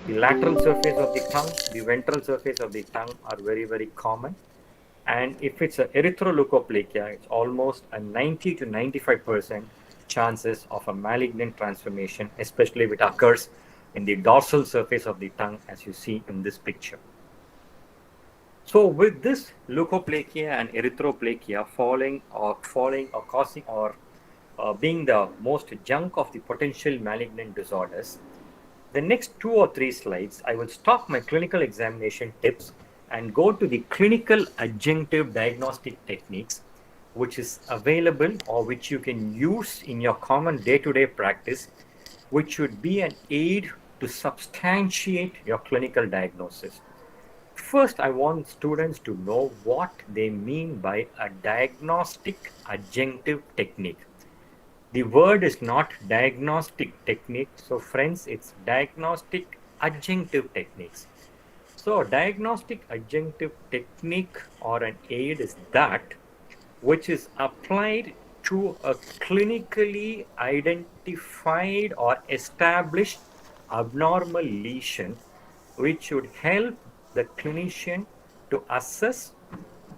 [SPEAKER 6] The lateral surface of the tongue, the ventral surface of the tongue are very, very common. And if it's an erythroleukoplakia, it's almost a 90 to 95% chances of a malignant transformation, especially if it occurs in the dorsal surface of the tongue, as you see in this picture. So with this leukoplakia and erythroplakia being the most junk of the potential malignant disorders, the next 2 or 3 slides, I will stop my clinical examination tips and go to the clinical adjunctive diagnostic techniques, which is available or which you can use in your common day-to-day practice, which should be an aid to substantiate your clinical diagnosis. First, I want students to know what they mean by a diagnostic adjunctive technique. The word is not diagnostic technique. So friends, it's diagnostic adjunctive techniques. So diagnostic adjunctive technique or an aid is that which is applied to a clinically identified or established abnormal lesion, which should help the clinician to assess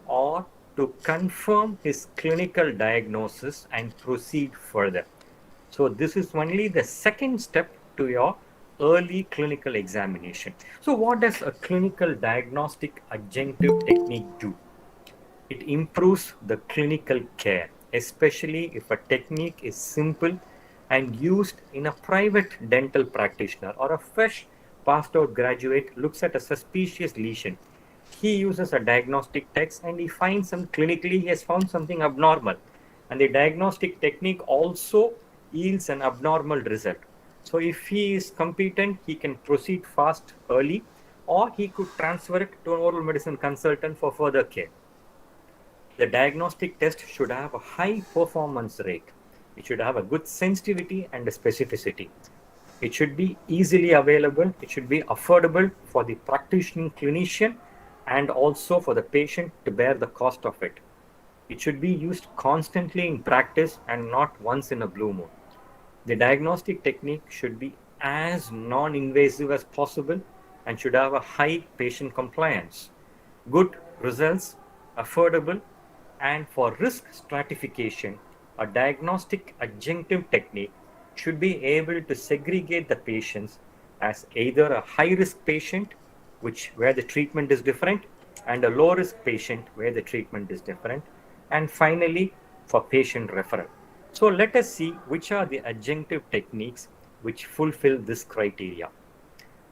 [SPEAKER 6] or to confirm his clinical diagnosis and proceed further. So this is only the second step to your early clinical examination. So what does a clinical diagnostic adjunctive technique do? It improves the clinical care, especially if a technique is simple and used in a private dental practitioner or a fresh passed out graduate looks at a suspicious lesion. He uses a diagnostic text and he finds some clinically, he has found something abnormal. And the diagnostic technique also yields an abnormal result. So if he is competent, he can proceed fast early, or he could transfer it to an oral medicine consultant for further care. The diagnostic test should have a high performance rate. It should have a good sensitivity and a specificity. It should be easily available. It should be affordable for the practicing clinician and also for the patient to bear the cost of it. It should be used constantly in practice and not once in a blue moon. The diagnostic technique should be as non-invasive as possible and should have a high patient compliance. Good results, affordable, and for risk stratification, a diagnostic adjunctive technique should be able to segregate the patients as either a high-risk patient, where the treatment is different, and a low-risk patient where the treatment is different, and finally for patient referral. So let us see which are the adjunctive techniques which fulfill this criteria.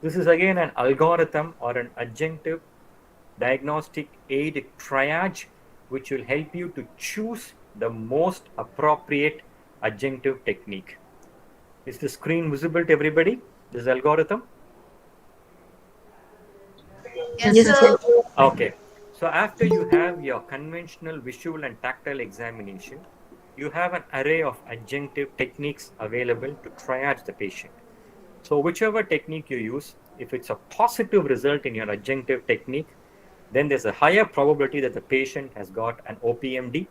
[SPEAKER 6] This is again an algorithm or an adjunctive diagnostic aid triage which will help you to choose the most appropriate adjunctive technique. Is the screen visible to everybody, this algorithm?
[SPEAKER 2] Yes, sir.
[SPEAKER 6] Okay. So after you have your conventional visual and tactile examination, you have an array of adjunctive techniques available to triage the patient. So whichever technique you use, if it's a positive result in your adjunctive technique, then there's a higher probability that the patient has got an OPMD.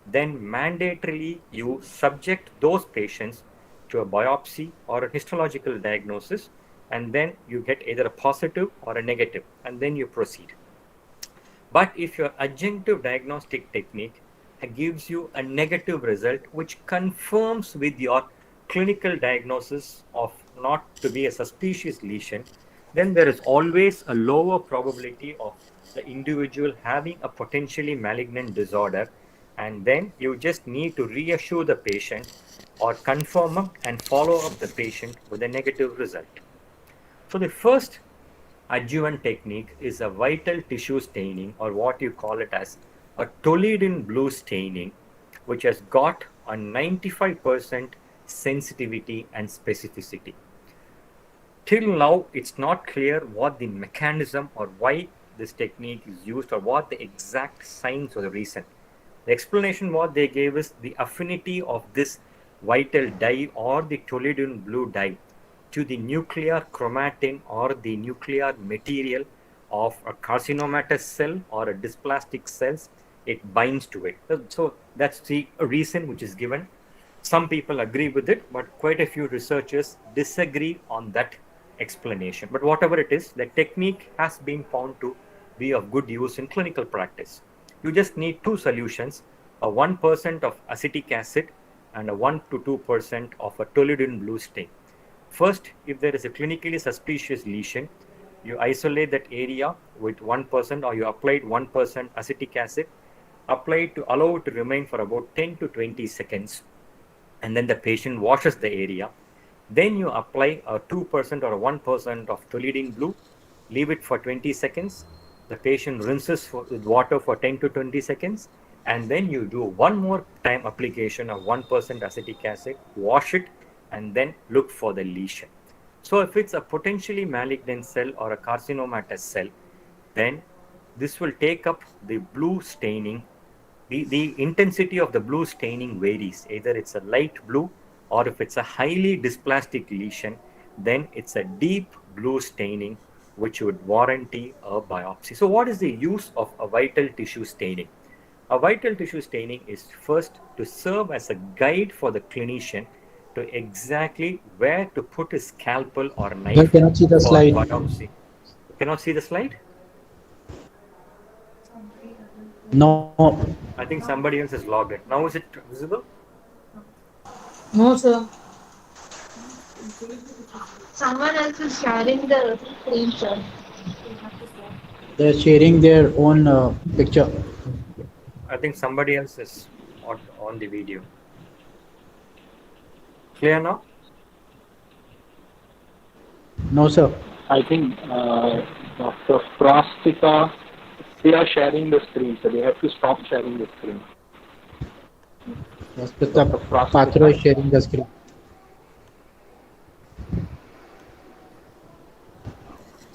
[SPEAKER 6] Then mandatorily you subject those patients to a biopsy or a histological diagnosis, and then you get either a positive or a negative, and then you proceed. But if your adjunctive diagnostic technique gives you a negative result, which confirms with your clinical diagnosis of not to be a suspicious lesion, then there is always a lower probability of the individual having a potentially malignant disorder. And then you just need to reassure the patient or confirm and follow up the patient with a negative result. So the first adjuvant technique is a vital tissue staining, or what you call it as a Toledone blue staining, which has got a 95% sensitivity and specificity. Till now, it's not clear what the mechanism or why this technique is used or what the exact science or the reason. The explanation what they gave is the affinity of this vital dye or the Toledone blue dye to the nuclear chromatin or the nuclear material of a carcinomatous cell or a dysplastic cells. It binds to it. So that's the reason which is given. Some people agree with it, but quite a few researchers disagree on that explanation. But whatever it is, the technique has been found to be of good use in clinical practice. You just need two solutions, a 1% of acetic acid and a 1 to 2% of a Toledone blue stain. First, if there is a clinically suspicious lesion, you isolate that area with 1%, or you applied 1% acetic acid, apply it to allow it to remain for about 10 to 20 seconds, and then the patient washes the area. Then you apply a 2% or a 1% of Toledone blue, leave it for 20 seconds. The patient rinses with water for 10 to 20 seconds, and then you do one more time application of 1% acetic acid, wash it, and then look for the lesion. So if it's a potentially malignant cell or a carcinomatous cell, then this will take up the blue staining. The intensity of the blue staining varies. Either it's a light blue, or if it's a highly dysplastic lesion, then it's a deep blue staining, which would warranty a biopsy. So what is the use of a vital tissue staining? A vital tissue staining is first to serve as a guide for the clinician to exactly where to put his scalpel or
[SPEAKER 7] I
[SPEAKER 6] knife
[SPEAKER 7] cannot see the
[SPEAKER 6] for
[SPEAKER 7] slide.
[SPEAKER 6] biopsy. You cannot see the slide?
[SPEAKER 7] No.
[SPEAKER 6] I think somebody else has logged in. Now is it visible?
[SPEAKER 2] No, sir. Someone else is sharing the screen, sir.
[SPEAKER 7] They're sharing their own picture.
[SPEAKER 6] I think somebody else is on the video. Clear now?
[SPEAKER 7] No, sir.
[SPEAKER 9] I think Dr. Frostica, they are sharing the screen, so they have to stop sharing the screen.
[SPEAKER 7] Dr. Patro is sharing the screen.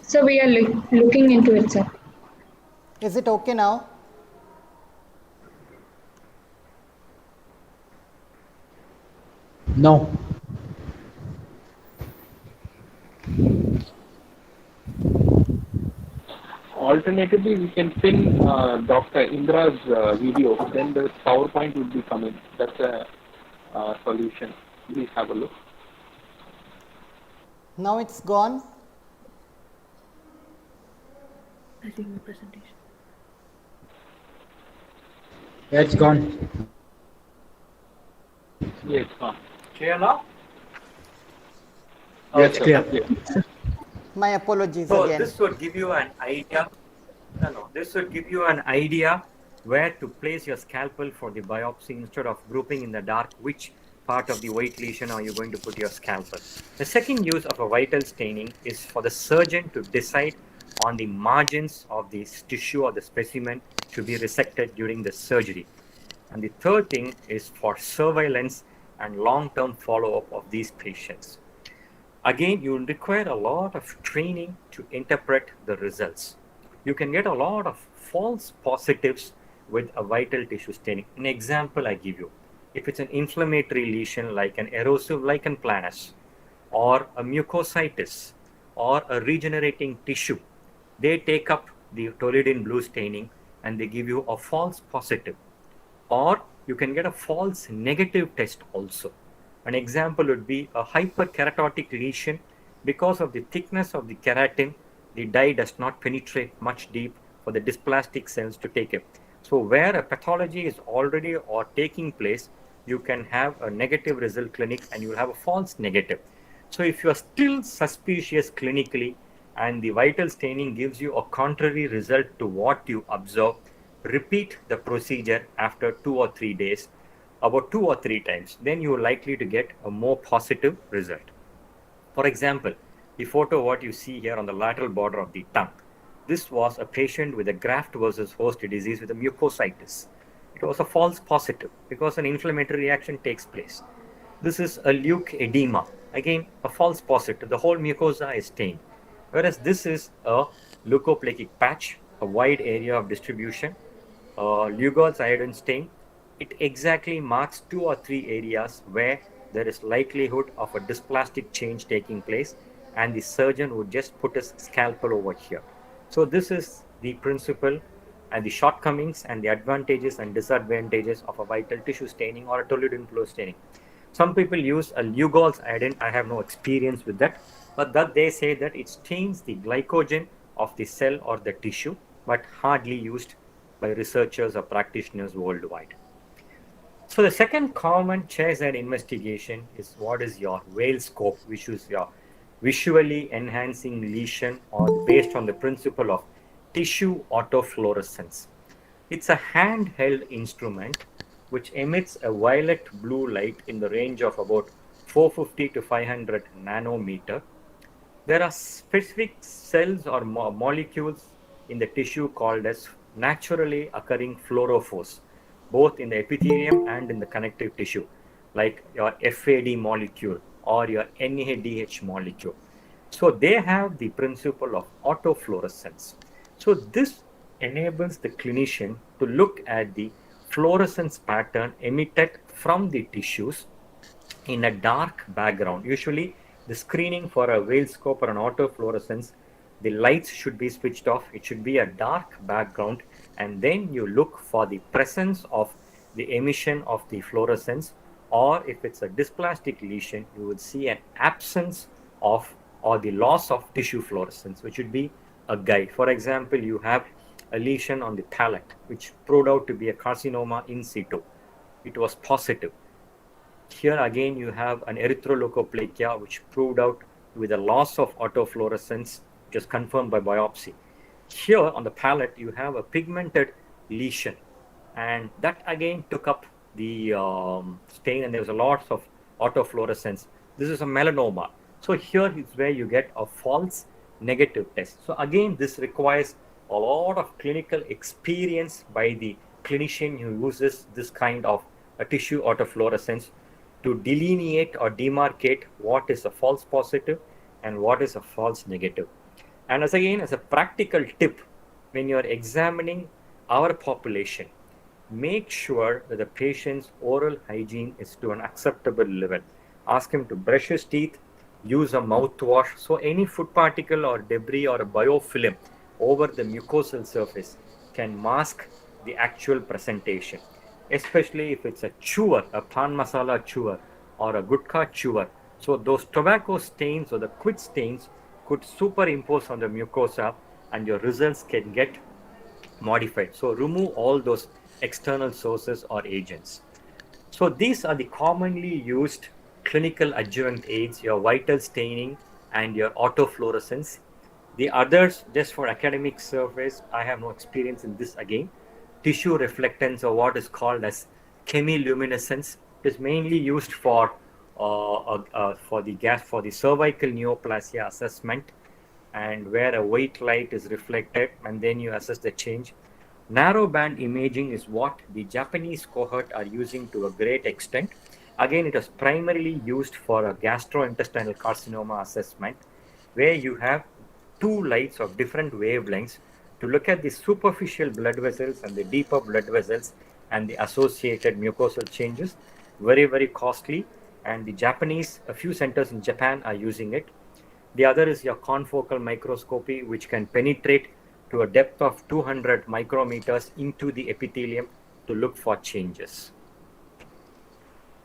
[SPEAKER 2] So we are looking into it, sir.
[SPEAKER 4] Is it okay now?
[SPEAKER 7] No.
[SPEAKER 9] Alternatively, we can pin Dr. Indra's video, then the PowerPoint would be coming. That's a solution. Please have a look.
[SPEAKER 4] Now it's gone.
[SPEAKER 3] I think the presentation.
[SPEAKER 7] Yeah, it's gone.
[SPEAKER 9] Yeah, it's gone.
[SPEAKER 6] Clear now?
[SPEAKER 9] Yes,
[SPEAKER 7] clear.
[SPEAKER 9] sir.
[SPEAKER 4] My apologies
[SPEAKER 6] So
[SPEAKER 4] again.
[SPEAKER 6] this would give you an idea. This would give you an idea where to place your scalpel for the biopsy instead of grouping in the dark which part of the white lesion are you going to put your scalpel. The second use of a vital staining is for the surgeon to decide on the margins of this tissue or the specimen to be resected during the surgery. And the third thing is for surveillance and long-term follow-up of these patients. Again, you will require a lot of training to interpret the results. You can get a lot of false positives with a vital tissue staining. An example I give you, if it's an inflammatory lesion like an erosive lichen planus or a mucositis or a regenerating tissue, they take up the Toledone blue staining and they give you a false positive. Or you can get a false negative test also. An example would be a hyperkeratotic lesion. Because of the thickness of the keratin, the dye does not penetrate much deep for the dysplastic cells to take it. So where a pathology is already or taking place, you can have a negative result clinic and you will have a false negative. So if you are still suspicious clinically and the vital staining gives you a contrary result to what you observe, repeat the procedure after 2 or 3 days, about 2 or 3 times. Then you are likely to get a more positive result. For example, the photo what you see here on the lateral border of the tongue. This was a patient with a graft versus host disease with a mucositis. It was a false positive because an inflammatory reaction takes place. This is a leukedema. Again, a false positive. The whole mucosa is stained. Whereas this is a leukoplakic patch, a wide area of distribution, Lugol's iodine stain. It exactly marks 2 or 3 areas where there is likelihood of a dysplastic change taking place, and the surgeon would just put his scalpel over here. So this is the principle and the shortcomings and the advantages and disadvantages of a vital tissue staining or a Toledone blue staining. Some people use a Lugol's iodine. I have no experience with that, but that they say that it stains the glycogen of the cell or the tissue, but hardly used by researchers or practitioners worldwide. So the second common chairside investigation is what is your Whale scope, which is your visually enhancing lesion or based on the principle of tissue autofluorescence. It's a handheld instrument which emits a violet blue light in the range of about 450 to 500 nanometer. There are specific cells or molecules in the tissue called as naturally occurring fluorophores, both in the epithelium and in the connective tissue, like your FAD molecule or your NADH molecule. So they have the principle of autofluorescence. So this enables the clinician to look at the fluorescence pattern emitted from the tissues in a dark background. Usually the screening for a Whale scope or an autofluorescence, the lights should be switched off. It should be a dark background, and then you look for the presence of the emission of the fluorescence, or if it's a dysplastic lesion, you would see an absence of or the loss of tissue fluorescence, which would be a guide. For example, you have a lesion on the palate, which proved out to be a carcinoma in situ. It was positive. Here again, you have an erythroleukoplakia, which proved out with a loss of autofluorescence, which is confirmed by biopsy. Here on the palate, you have a pigmented lesion, and that again took up the stain, and there was a lot of autofluorescence. This is a melanoma. So here is where you get a false negative test. So again, this requires a lot of clinical experience by the clinician who uses this kind of a tissue autofluorescence to delineate or demarcate what is a false positive and what is a false negative. And as a practical tip, when you're examining our population, make sure that the patient's oral hygiene is to an acceptable level. Ask him to brush his teeth, use a mouthwash, so any food particle or debris or a biofilm over the mucosal surface can mask the actual presentation, especially if it's a chewer, a pan masala chewer or a gutka chewer. So those tobacco stains or the quid stains could superimpose on the mucosa and your results can get modified. So remove all those external sources or agents. So these are the commonly used clinical adjuvant aids, your vital staining and your autofluorescence. The others, just for academic surface, I have no experience in this again. Tissue reflectance, or what is called as chemiluminescence, is mainly used for the cervical neoplasia assessment, and where a white light is reflected, and then you assess the change. Narrowband imaging is what the Japanese cohort are using to a great extent. Again, it is primarily used for a gastrointestinal carcinoma assessment, where you have two lights of different wavelengths to look at the superficial blood vessels and the deeper blood vessels and the associated mucosal changes. Very, very costly, and the Japanese, a few centers in Japan are using it. The other is your confocal microscopy, which can penetrate to a depth of 200 micrometers into the epithelium to look for changes.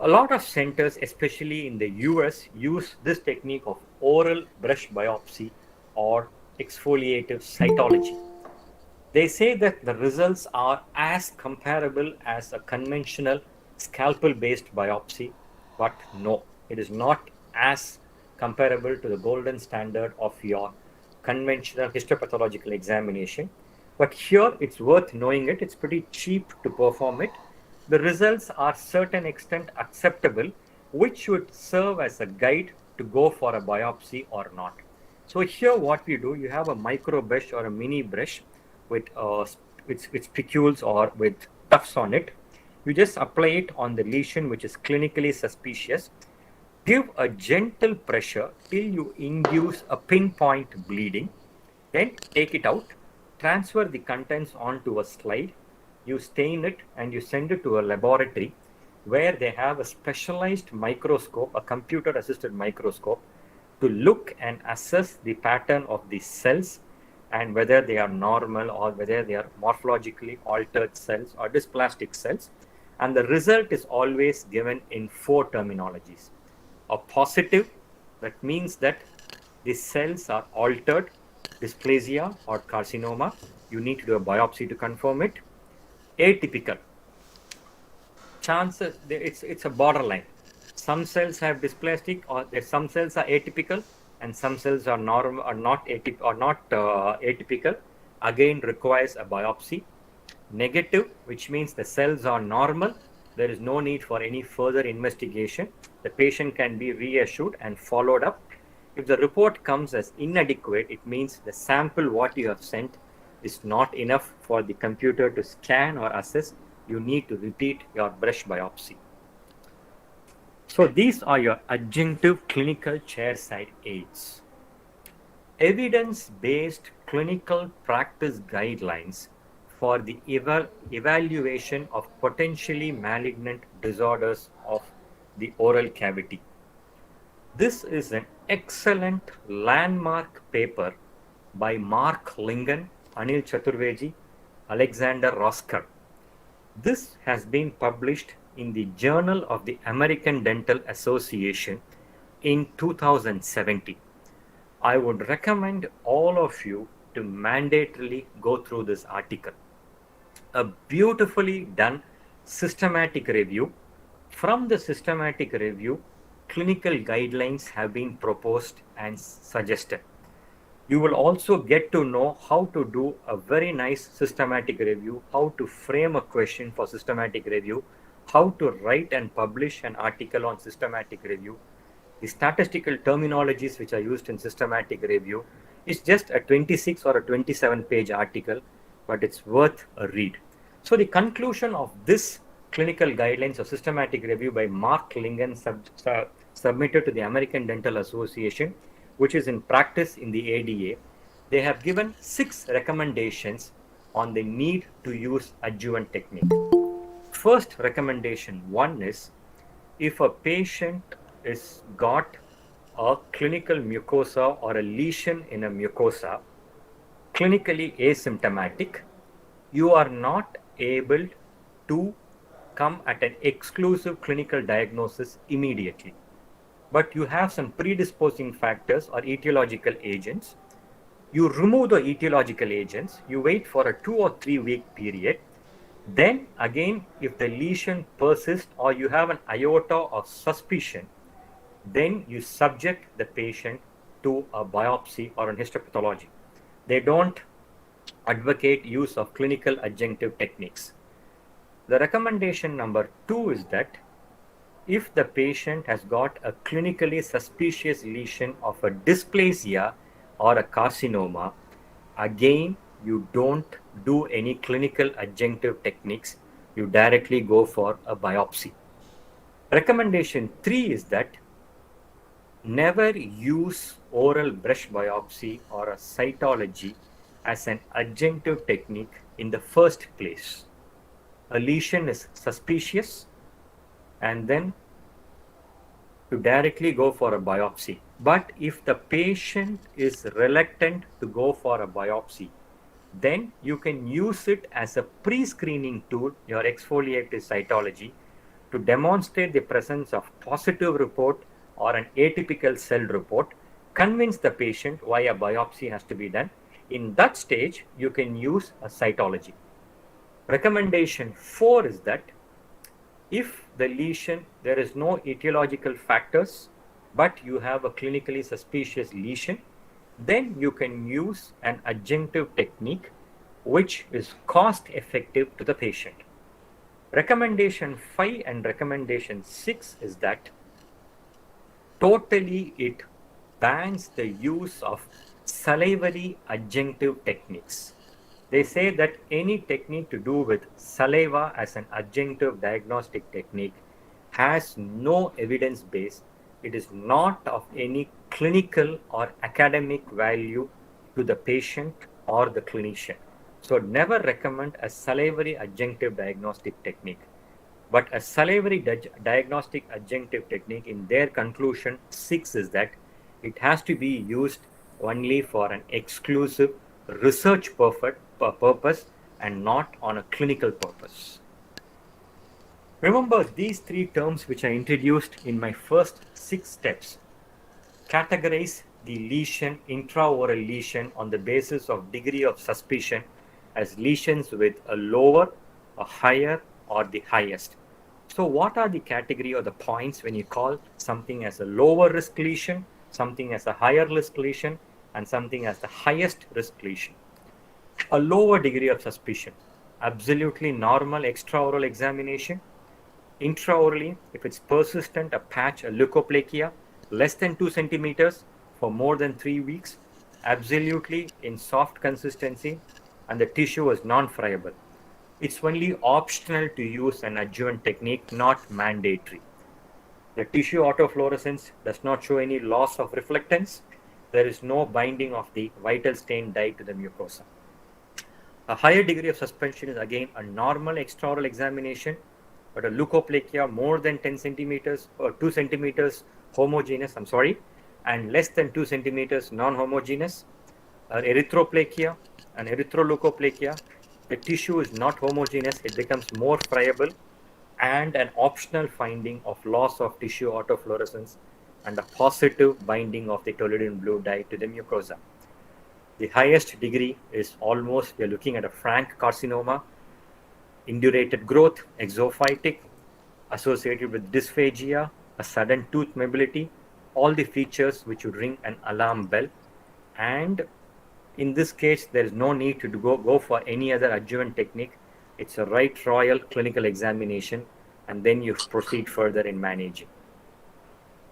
[SPEAKER 6] A lot of centers, especially in the US, use this technique of oral brush biopsy or exfoliative cytology. They say that the results are as comparable as a conventional scalpel-based biopsy, but no, it is not as comparable to the golden standard of your conventional histopathological examination. But here it's worth knowing it. It's pretty cheap to perform it. The results are certain extent acceptable, which should serve as a guide to go for a biopsy or not. So here what we do, you have a micro brush or a mini brush with spicules or with tufts on it. You just apply it on the lesion which is clinically suspicious. Give a gentle pressure till you induce a pinpoint bleeding. Then take it out, transfer the contents onto a slide. You stain it and you send it to a laboratory where they have a specialized microscope, a computer-assisted microscope, to look and assess the pattern of the cells and whether they are normal or whether they are morphologically altered cells or dysplastic cells. And the result is always given in 4 terminologies. A positive, that means that the cells are altered, dysplasia or carcinoma. You need to do a biopsy to confirm it. Atypical, chances, it's a borderline. Some cells have dysplastic, or some cells are atypical, and some cells are normal or not atypical. Again, requires a biopsy. Negative, which means the cells are normal. There is no need for any further investigation. The patient can be reassured and followed up. If the report comes as inadequate, it means the sample what you have sent is not enough for the computer to scan or assess. You need to repeat your brush biopsy. So these are your adjunctive clinical chairside aids. Evidence-based clinical practice guidelines for the evaluation of potentially malignant disorders of the oral cavity. This is an excellent landmark paper by Mark Lingen, Anil Chaturvedi, Alexander Rosker. This has been published in the Journal of the American Dental Association in 2017. I would recommend all of you to mandatorily go through this article. A beautifully done systematic review. From the systematic review, clinical guidelines have been proposed and suggested. You will also get to know how to do a very nice systematic review, how to frame a question for systematic review, how to write and publish an article on systematic review. The statistical terminologies which are used in systematic review is just a 26 or a 27-page article, but it's worth a read. So the conclusion of this clinical guidelines of systematic review by Mark Lichen submitted to the American Dental Association, which is in practice in the ADA, they have given 6 recommendations on the need to use adjuvant technique. First recommendation 1 is, if a patient is got a clinical mucosa or a lesion in a mucosa, clinically asymptomatic, you are not able to come at an exclusive clinical diagnosis immediately. But you have some predisposing factors or etiological agents. You remove the etiological agents, you wait for a 2 or 3 week period. Then again, if the lesion persists or you have an iota of suspicion, then you subject the patient to a biopsy or an histopathology. They don't advocate use of clinical adjunctive techniques. The recommendation number 2 is that if the patient has got a clinically suspicious lesion of a dysplasia or a carcinoma, again, you don't do any clinical adjunctive techniques. You directly go for a biopsy. Recommendation 3 is that never use oral brush biopsy or a cytology as an adjunctive technique in the first place. A lesion is suspicious, and then to directly go for a biopsy. But if the patient is reluctant to go for a biopsy, then you can use it as a pre-screening tool, your exfoliative cytology, to demonstrate the presence of positive report or an atypical cell report, convince the patient why a biopsy has to be done. In that stage, you can use a cytology. Recommendation 4 is that if the lesion, there is no etiological factors, but you have a clinically suspicious lesion, then you can use an adjunctive technique which is cost effective to the patient. Recommendation 5 and recommendation 6 is that totally it bans the use of salivary adjunctive techniques. They say that any technique to do with saliva as an adjunctive diagnostic technique has no evidence base. It is not of any clinical or academic value to the patient or the clinician. So never recommend a salivary adjunctive diagnostic technique. But a salivary diagnostic adjunctive technique, in their conclusion 6, is that it has to be used only for an exclusive research purpose and not on a clinical purpose. Remember these 3 terms which I introduced in my first 6 steps. Categorize the lesion, intraoral lesion, on the basis of degree of suspicion as lesions with a lower, a higher, or the highest. So what are the category or the points when you call something as a lower risk lesion, something as a higher risk lesion, and something as the highest risk lesion? A lower degree of suspicion, absolutely normal extraoral examination. Intraorally, if it's persistent, a patch, a leukoplakia, less than 2 centimeters for more than 3 weeks, absolutely in soft consistency, and the tissue is non-friable. It's only optional to use an adjuvant technique, not mandatory. The tissue autofluorescence does not show any loss of reflectance. There is no binding of the vital stain dye to the mucosa. A higher degree of suspension is again a normal extraoral examination, but a leukoplakia more than 10 centimeters or 2 centimeters homogeneous, and less than 2 centimeters non-homogeneous, erythroplakia and erythroleukoplakia, the tissue is not homogeneous, it becomes more friable, and an optional finding of loss of tissue autofluorescence and a positive binding of the Toledone blue dye to the mucosa. The highest degree is almost, we are looking at a frank carcinoma, indurated growth, exophytic, associated with dysphagia, a sudden tooth mobility, all the features which would ring an alarm bell. And in this case, there is no need to go for any other adjuvant technique. It's a right royal clinical examination, and then you proceed further in managing.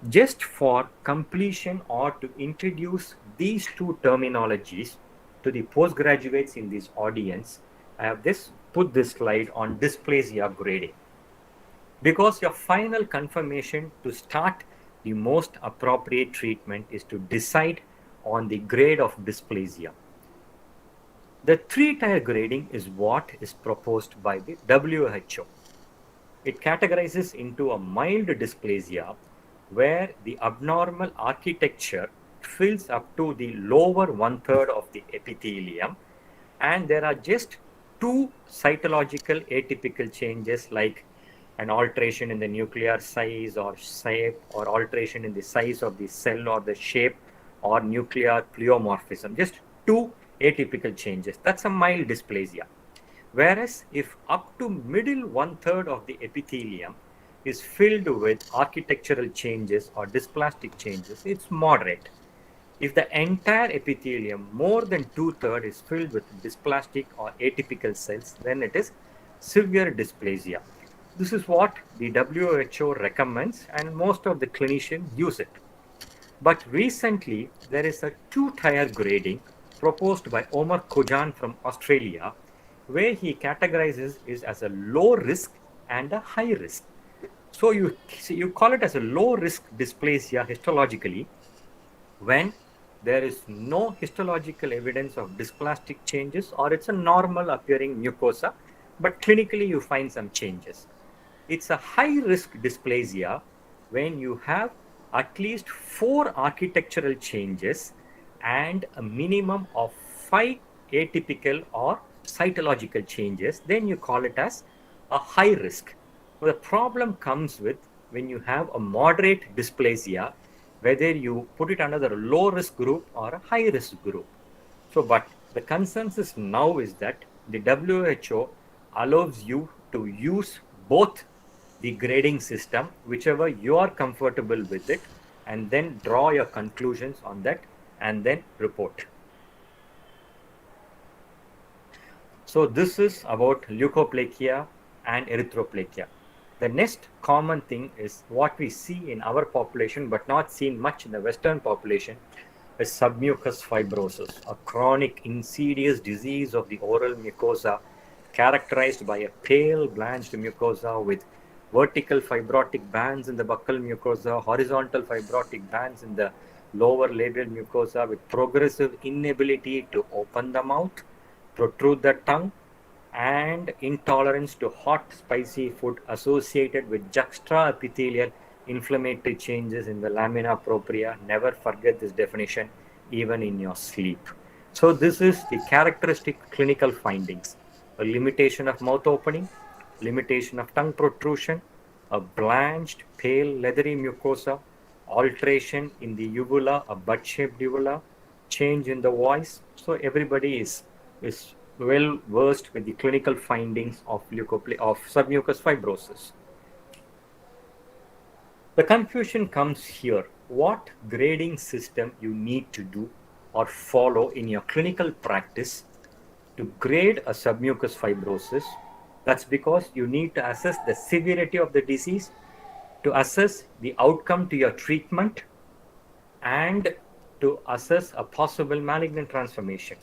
[SPEAKER 6] Just for completion or to introduce these two terminologies to the postgraduates in this audience, I have just put this slide on dysplasia grading. Because your final confirmation to start the most appropriate treatment is to decide on the grade of dysplasia. The 3-tier grading is what is proposed by the WHO. It categorizes into a mild dysplasia where the abnormal architecture fills up to the lower 1/3 of the epithelium, and there are just 2 cytological atypical changes like an alteration in the nuclear size or shape, or alteration in the size of the cell or the shape, or nuclear pleomorphism. Just 2 atypical changes. That's a mild dysplasia. Whereas if up to middle 1/3 of the epithelium is filled with architectural changes or dysplastic changes, it's moderate. If the entire epithelium, more than 2/3, is filled with dysplastic or atypical cells, then it is severe dysplasia. This is what the WHO recommends, and most of the clinicians use it. But recently, there is a 2-tier grading proposed by Omar Kojan from Australia, where he categorizes it as a low risk and a high risk. So you call it as a low risk dysplasia histologically when there is no histological evidence of dysplastic changes, or it's a normal appearing mucosa, but clinically you find some changes. It's a high risk dysplasia when you have at least 4 architectural changes and a minimum of 5 atypical or cytological changes, then you call it as a high risk. The problem comes with when you have a moderate dysplasia, whether you put it under the low risk group or a high risk group. So, but the consensus now is that the WHO allows you to use both the grading system, whichever you are comfortable with it, and then draw your conclusions on that and then report. So this is about leukoplakia and erythroplakia. The next common thing is what we see in our population but not seen much in the Western population is submucous fibrosis, a chronic insidious disease of the oral mucosa characterized by a pale blanched mucosa with vertical fibrotic bands in the buccal mucosa, horizontal fibrotic bands in the lower labial mucosa with progressive inability to open the mouth, protrude the tongue, and intolerance to hot, spicy food associated with juxtaepithelial inflammatory changes in the lamina propria. Never forget this definition, even in your sleep. So this is the characteristic clinical findings: a limitation of mouth opening, limitation of tongue protrusion, a blanched, pale, leathery mucosa, alteration in the uvula, a bud-shaped uvula, change in the voice. So everybody is well versed with the clinical findings of submucous fibrosis. The confusion comes here. What grading system you need to do or follow in your clinical practice to grade a submucous fibrosis? That's because you need to assess the severity of the disease, to assess the outcome to your treatment, and to assess a possible malignant transformation.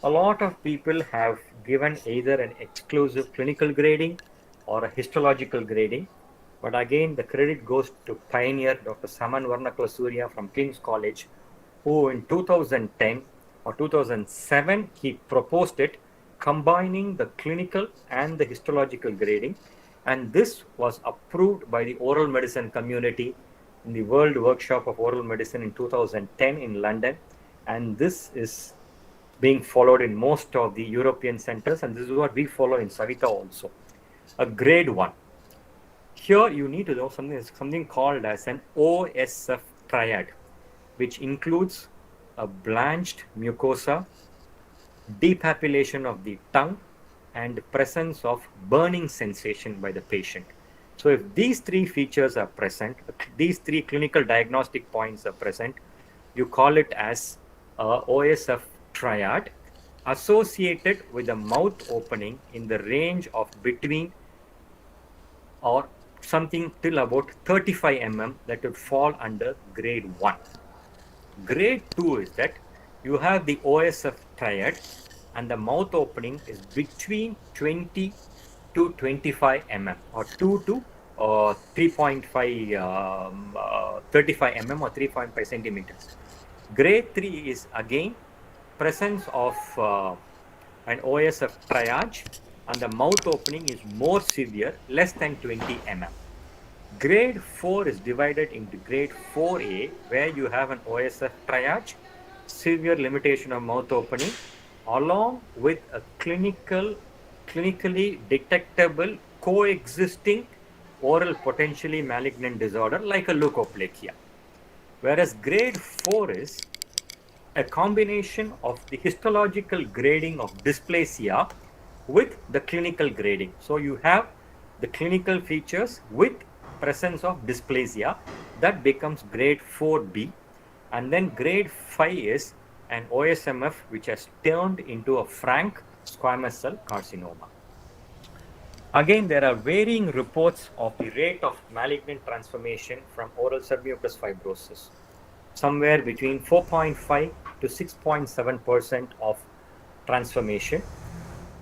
[SPEAKER 6] A lot of people have given either an exclusive clinical grading or a histological grading, but again the credit goes to pioneer Dr. Saman Varnaklasurya from King's College, who in 2010 or 2007 he proposed it, combining the clinical and the histological grading, and this was approved by the oral medicine community in the World Workshop of Oral Medicine in 2010 in London, and this is being followed in most of the European centers, and this is what we follow in Savita also. A grade 1. Here you need to know something called as an Osf Triad, which includes a blanched mucosa, depapillation of the tongue, and presence of burning sensation by the patient. So if these three features are present, these three clinical diagnostic points are present, you call it as Osf Triad, associated with a mouth opening in the range of between or something till about 35 mm that would fall under grade 1. Grade 2 is that you have the Osf triad and the mouth opening is between 20 to 25 mm or 2 to 3.5 35 mm or 3.5 centimeters. Grade 3 is again presence of an Osf triage and the mouth opening is more severe, less than 20 mm. Grade 4 is divided into grade 4A, where you have an Osf triage, severe limitation of mouth opening, along with a clinically detectable coexisting oral potentially malignant disorder like a leukoplakia. Whereas grade 4 is a combination of the histological grading of dysplasia with the clinical grading. So you have the clinical features with presence of dysplasia, that becomes grade 4B, and then grade 5 is an OSMF which has turned into a frank squamous cell carcinoma. Again, there are varying reports of the rate of malignant transformation from oral submucous fibrosis, somewhere between 4.5 to 6.7% of transformation.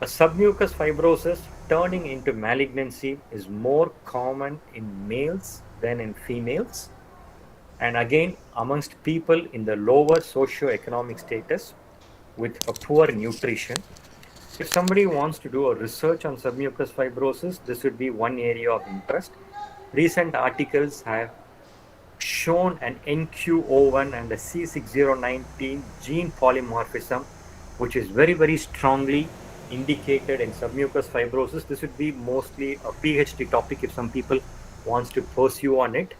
[SPEAKER 6] A submucous fibrosis turning into malignancy is more common in males than in females, and again amongst people in the lower socio-economic status with a poor nutrition. If somebody wants to do a research on submucous fibrosis, this would be one area of interest. Recent articles have shown an NQO1 and a C6019 gene polymorphism, which is very, very strongly indicated in submucous fibrosis. This would be mostly a PhD topic if some people wants to pursue on it.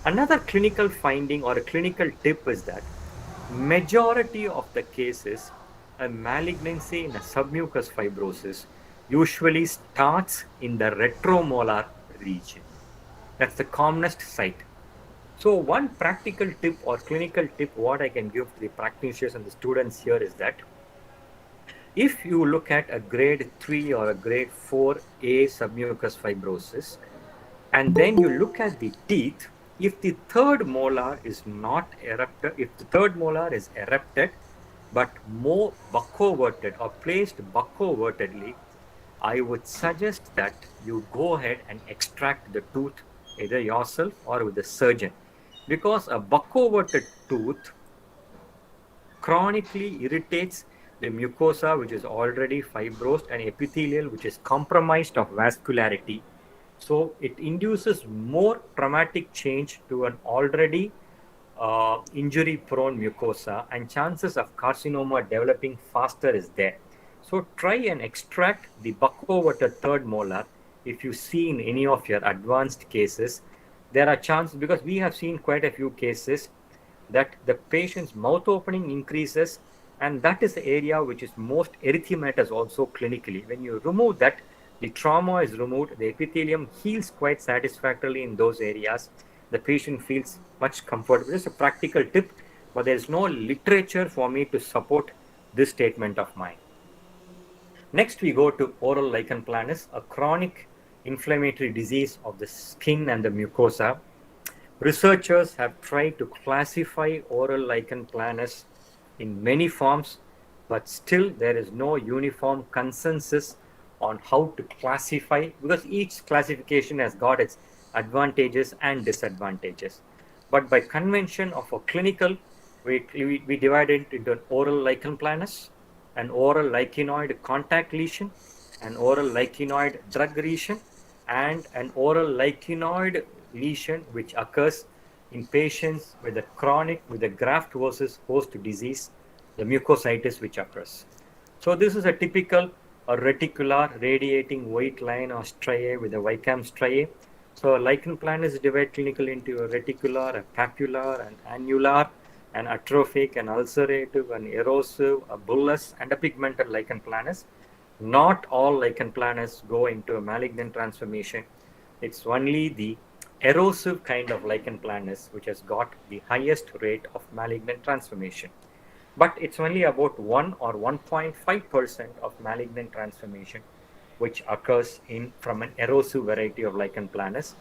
[SPEAKER 6] Another clinical finding or a clinical tip is that majority of the cases, a malignancy in a submucous fibrosis usually starts in the retromolar region. That's the commonest site. So one practical tip or clinical tip what I can give to the practitioners and the students here is that if you look at a grade 3 or a grade 4A submucous fibrosis, and then you look at the teeth, if the third molar is not erupted, if the third molar is erupted but more buccoverted or placed buccovertedly, I would suggest that you go ahead and extract the tooth either yourself or with the surgeon, because a buccoverted tooth chronically irritates the mucosa which is already fibrosed and epithelial which is compromised of vascularity. So it induces more traumatic change to an already injury prone mucosa, and chances of carcinoma developing faster is there. So try and extract the buccoverted third molar. If you see in any of your advanced cases, there are chances, because we have seen quite a few cases, that the patient's mouth opening increases, and that is the area which is most erythematous also clinically. When you remove that, the trauma is removed, the epithelium heals quite satisfactorily in those areas. The patient feels much comfortable. It's a practical tip, but there is no literature for me to support this statement of mine. Next, we go to oral lichen planus, a chronic inflammatory disease of the skin and the mucosa. Researchers have tried to classify oral lichen planus in many forms, but still there is no uniform consensus on how to classify, because each classification has got its advantages and disadvantages. But by convention of a clinical, we divide it into an oral lichen planus, an oral lichenoid contact lesion, an oral lichenoid drug lesion, and an oral lichenoid lesion which occurs in patients with a chronic, with a graft versus host disease, the mucositis which occurs. So this is a typical reticular radiating white line or striae with a Wyckham striae. So lichen planus is divided clinically into a reticular, a papular, an annular, an atrophic, an ulcerative, an erosive, a bullous, and a pigmented lichen planus. Not all lichen planus go into a malignant transformation. It's only the erosive kind of lichen planus which has got the highest rate of malignant transformation. But it's only about 1 or 1.5% of malignant transformation which occurs from an erosive variety of lichen planus.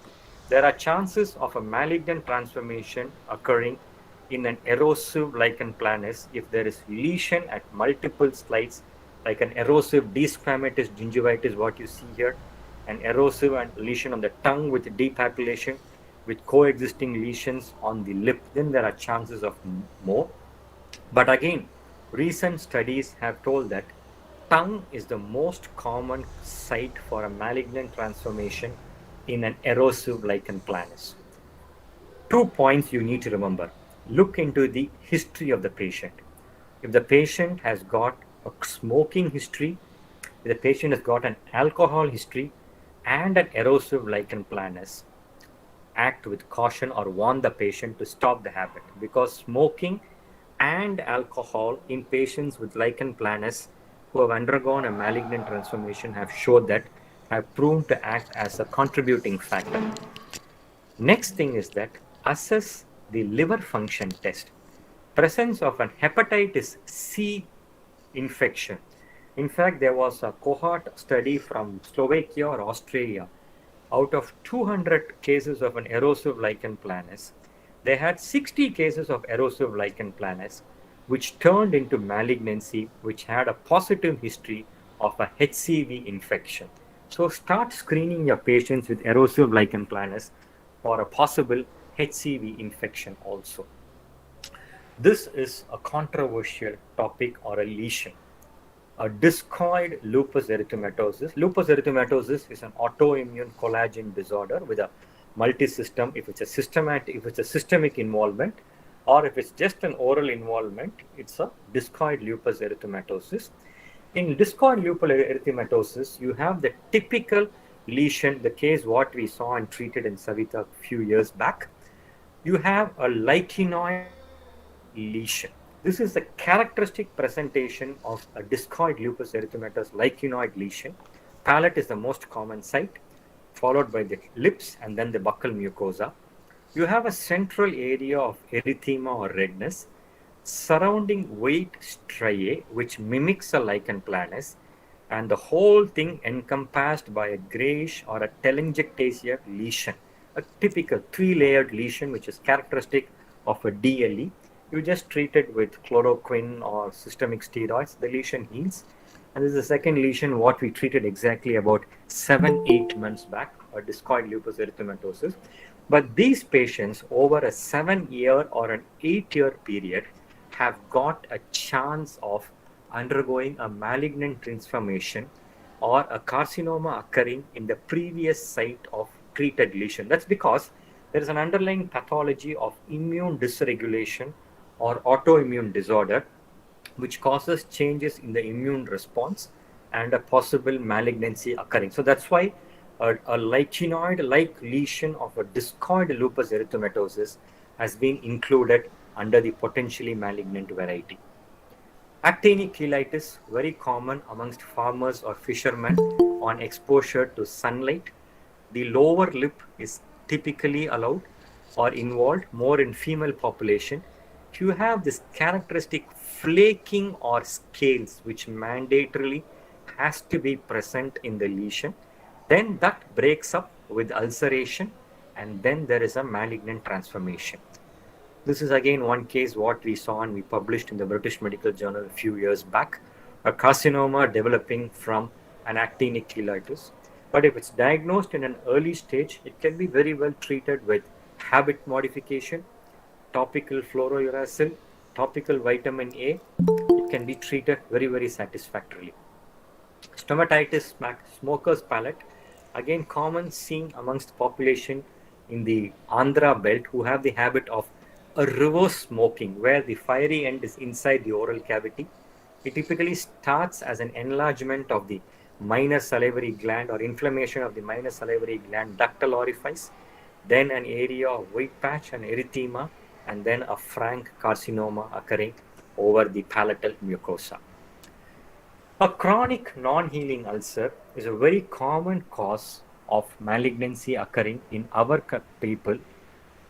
[SPEAKER 6] There are chances of a malignant transformation occurring in an erosive lichen planus if there is lesion at multiple sites, like an erosive desquamatus gingivitis, what you see here, an erosive and lesion on the tongue with depapillation, with coexisting lesions on the lip, then there are chances of more. But again, recent studies have told that tongue is the most common site for a malignant transformation in an erosive lichen planus. 2 points you need to remember. Look into the history of the patient. If the patient has got a smoking history, if the patient has got an alcohol history and an erosive lichen planus, act with caution or warn the patient to stop the habit, because smoking and alcohol in patients with lichen planus who have undergone a malignant transformation have shown that have proven to act as a contributing factor. Next thing is that assess the liver function test. Presence of an hepatitis C infection. In fact, there was a cohort study from Slovakia or Australia. Out of 200 cases of an erosive lichen planus, they had 60 cases of erosive lichen planus, which turned into malignancy, which had a positive history of a HCV infection. So start screening your patients with erosive lichen planus for a possible HCV infection also. This is a controversial topic or a lesion. A discoid lupus erythematosus. Lupus erythematosus is an autoimmune collagen disorder with a multi-system. If it's a systemic involvement, or if it's just an oral involvement, it's a discoid lupus erythematosus. In discoid lupus erythematosus, you have the typical lesion, the case what we saw and treated in Savita a few years back. You have a lichenoid lesion. This is the characteristic presentation of a discoid lupus erythematosus lichenoid lesion. Palate is the most common site, followed by the lips and then the buccal mucosa. You have a central area of erythema or redness surrounding white striae, which mimics a lichen planus, and the whole thing encompassed by a grayish or a telangiectasia lesion, a typical 3-layered lesion which is characteristic of a DLE. You just treat it with chloroquine or systemic steroids, the lesion heals. And this is the second lesion what we treated exactly about 7-8 months back, a discoid lupus erythematosus. But these patients over a 7-year or an 8-year period have got a chance of undergoing a malignant transformation or a carcinoma occurring in the previous site of treated lesion. That's because there is an underlying pathology of immune dysregulation or autoimmune disorder which causes changes in the immune response and a possible malignancy occurring. So that's why a lichenoid-like lesion of a discoid lupus erythematosus has been included under the potentially malignant variety. Actinic cheilitis, very common amongst farmers or fishermen on exposure to sunlight. The lower lip is typically allowed or involved more in female population. If you have this characteristic flaking or scales which mandatorily has to be present in the lesion, then that breaks up with ulceration and then there is a malignant transformation. This is again one case what we saw and we published in the British Medical Journal a few years back, a carcinoma developing from an actinic cheilitis. But if it's diagnosed in an early stage, it can be very well treated with habit modification, topical fluorouracil, topical vitamin A. It can be treated very, very satisfactorily. Stomatitis, smoker's palate, again common seen amongst population in the Andhra belt who have the habit of a reverse smoking where the fiery end is inside the oral cavity. It typically starts as an enlargement of the minor salivary gland or inflammation of the minor salivary gland ductal orifice, then an area of white patch and erythema, and then a frank carcinoma occurring over the palatal mucosa. A chronic non-healing ulcer is a very common cause of malignancy occurring in our people,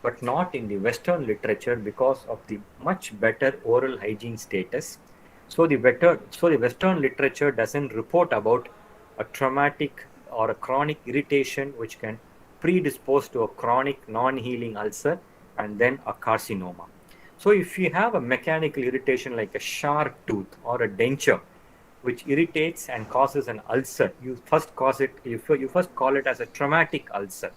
[SPEAKER 6] but not in the Western literature because of the much better oral hygiene status. So the Western literature doesn't report about a traumatic or a chronic irritation which can predispose to a chronic non-healing ulcer and then a carcinoma. So if you have a mechanical irritation like a sharp tooth or a denture, which irritates and causes an ulcer, you first cause it. You first call it as a traumatic ulcer.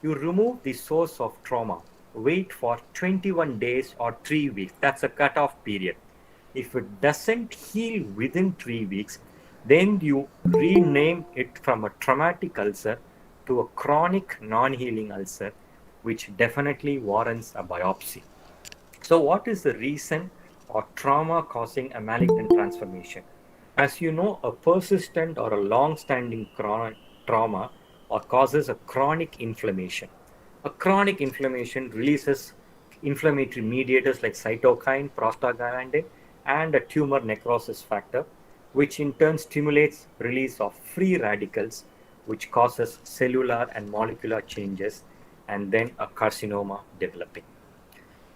[SPEAKER 6] You remove the source of trauma. Wait for 21 days or 3 weeks. That's a cutoff period. If it doesn't heal within 3 weeks, then you rename it from a traumatic ulcer to a chronic non-healing ulcer, which definitely warrants a biopsy. So what is the reason or trauma causing a malignant transformation? As you know, a persistent or a long-standing trauma or causes a chronic inflammation. A chronic inflammation releases inflammatory mediators like cytokine, prostaglandin, and a tumor necrosis factor, which in turn stimulates release of free radicals, which causes cellular and molecular changes, and then a carcinoma developing.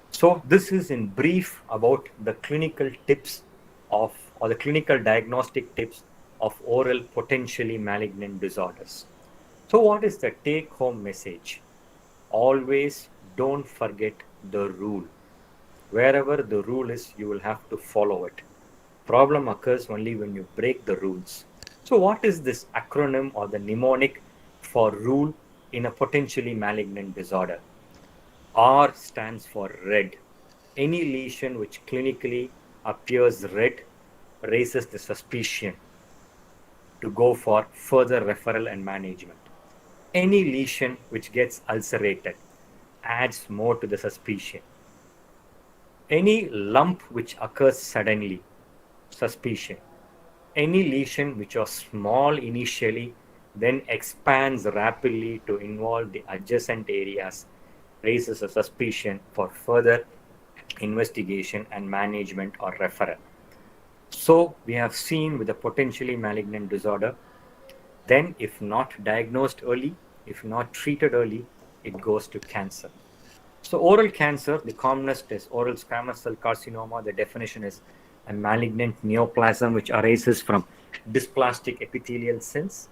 [SPEAKER 6] So this is in brief about the clinical tips of, or the clinical diagnostic tips of oral potentially malignant disorders. So what is the take-home message? Always don't forget the rule. Wherever the rule is, you will have to follow it. Problem occurs only when you break the rules. So what is this acronym or the mnemonic for rule in a potentially malignant disorder? R stands for red. Any lesion which clinically appears red raises the suspicion to go for further referral and management. Any lesion which gets ulcerated adds more to the suspicion. Any lump which occurs suddenly, suspicion. Any lesion which was small initially then expands rapidly to involve the adjacent areas raises a suspicion for further investigation and management or referral. So we have seen with a potentially malignant disorder, then if not diagnosed early, if not treated early, it goes to cancer. So oral cancer, the commonest is oral squamous cell carcinoma. The definition is a malignant neoplasm which arises from dysplastic epithelial cells.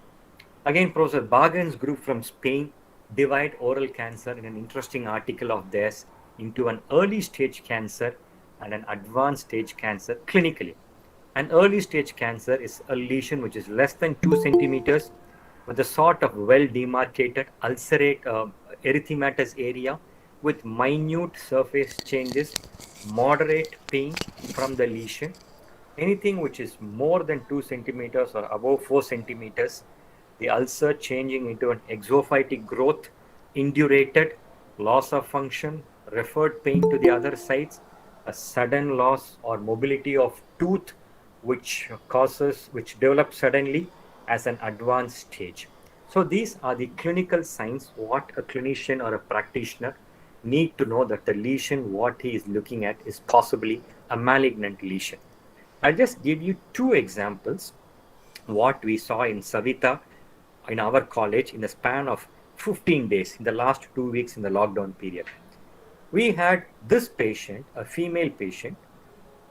[SPEAKER 6] Again, Professor Bargan's group from Spain divide oral cancer in an interesting article of theirs into an early stage cancer and an advanced stage cancer clinically. An early stage cancer is a lesion which is less than 2 centimeters with a sort of well demarcated ulcerate erythematous area with minute surface changes, moderate pain from the lesion. Anything which is more than 2 centimeters or above 4 centimeters, the ulcer changing into an exophytic growth, indurated, loss of function, referred pain to the other sides, a sudden loss or mobility of tooth which develops suddenly as an advanced stage. So these are the clinical signs what a clinician or a practitioner need to know that the lesion what he is looking at is possibly a malignant lesion. I'll just give you 2 examples what we saw in Savita in our college in the span of 15 days in the last 2 weeks in the lockdown period. We had this patient, a female patient,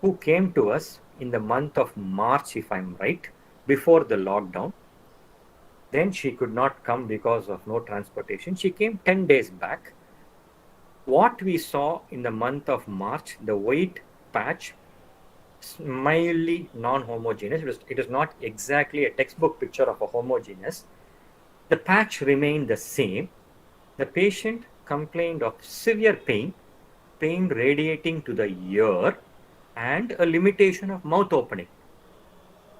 [SPEAKER 6] who came to us in the month of March, if I'm right, before the lockdown. Then she could not come because of no transportation. She came 10 days back. What we saw in the month of March, the white patch, mildly non-homogeneous. It is not exactly a textbook picture of a homogeneous. The patch remained the same. The patient complained of severe pain radiating to the ear, and a limitation of mouth opening.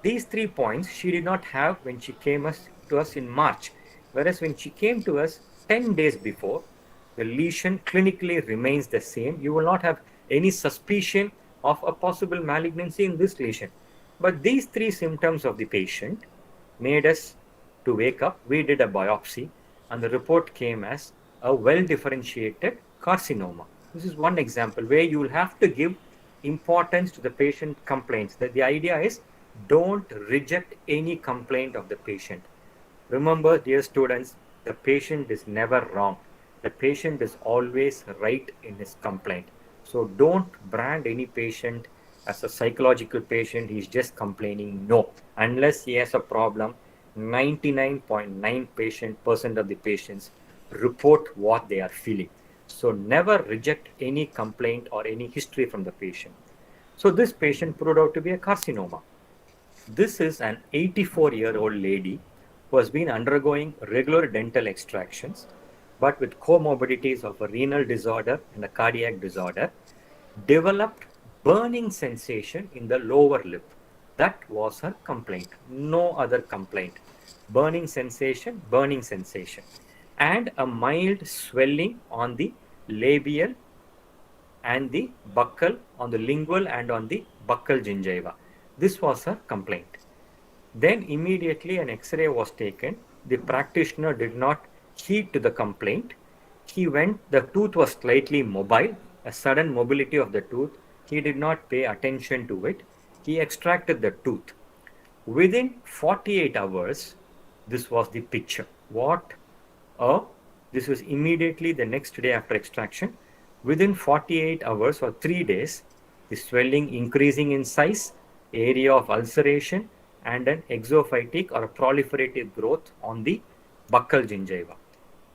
[SPEAKER 6] These 3 points she did not have when she came to us in March, whereas when she came to us 10 days before, the lesion clinically remains the same. You will not have any suspicion of a possible malignancy in this lesion. But these 3 symptoms of the patient made us to wake up. We did a biopsy and the report came as a well-differentiated carcinoma. This is one example where you will have to give importance to the patient complaints. The idea is don't reject any complaint of the patient. Remember, dear students, the patient is never wrong. The patient is always right in his complaint. So don't brand any patient as a psychological patient. He's just complaining. No, unless he has a problem, 99.9% of the patients report what they are feeling. So never reject any complaint or any history from the patient. So this patient proved out to be a carcinoma. This is an 84-year-old lady who has been undergoing regular dental extractions, but with comorbidities of a renal disorder and a cardiac disorder, developed burning sensation in the lower lip. That was her complaint, no other complaint. Burning sensation, and a mild swelling on the labial and the buccal, on the lingual and on the buccal gingiva. This was her complaint. Then immediately an X-ray was taken. The practitioner did not heed to the complaint. The tooth was slightly mobile, a sudden mobility of the tooth. He did not pay attention to it. He extracted the tooth. Within 48 hours, this was the picture. This was immediately the next day after extraction. Within 48 hours or 3 days, the swelling increasing in size, area of ulceration, and an exophytic or a proliferative growth on the buccal gingiva.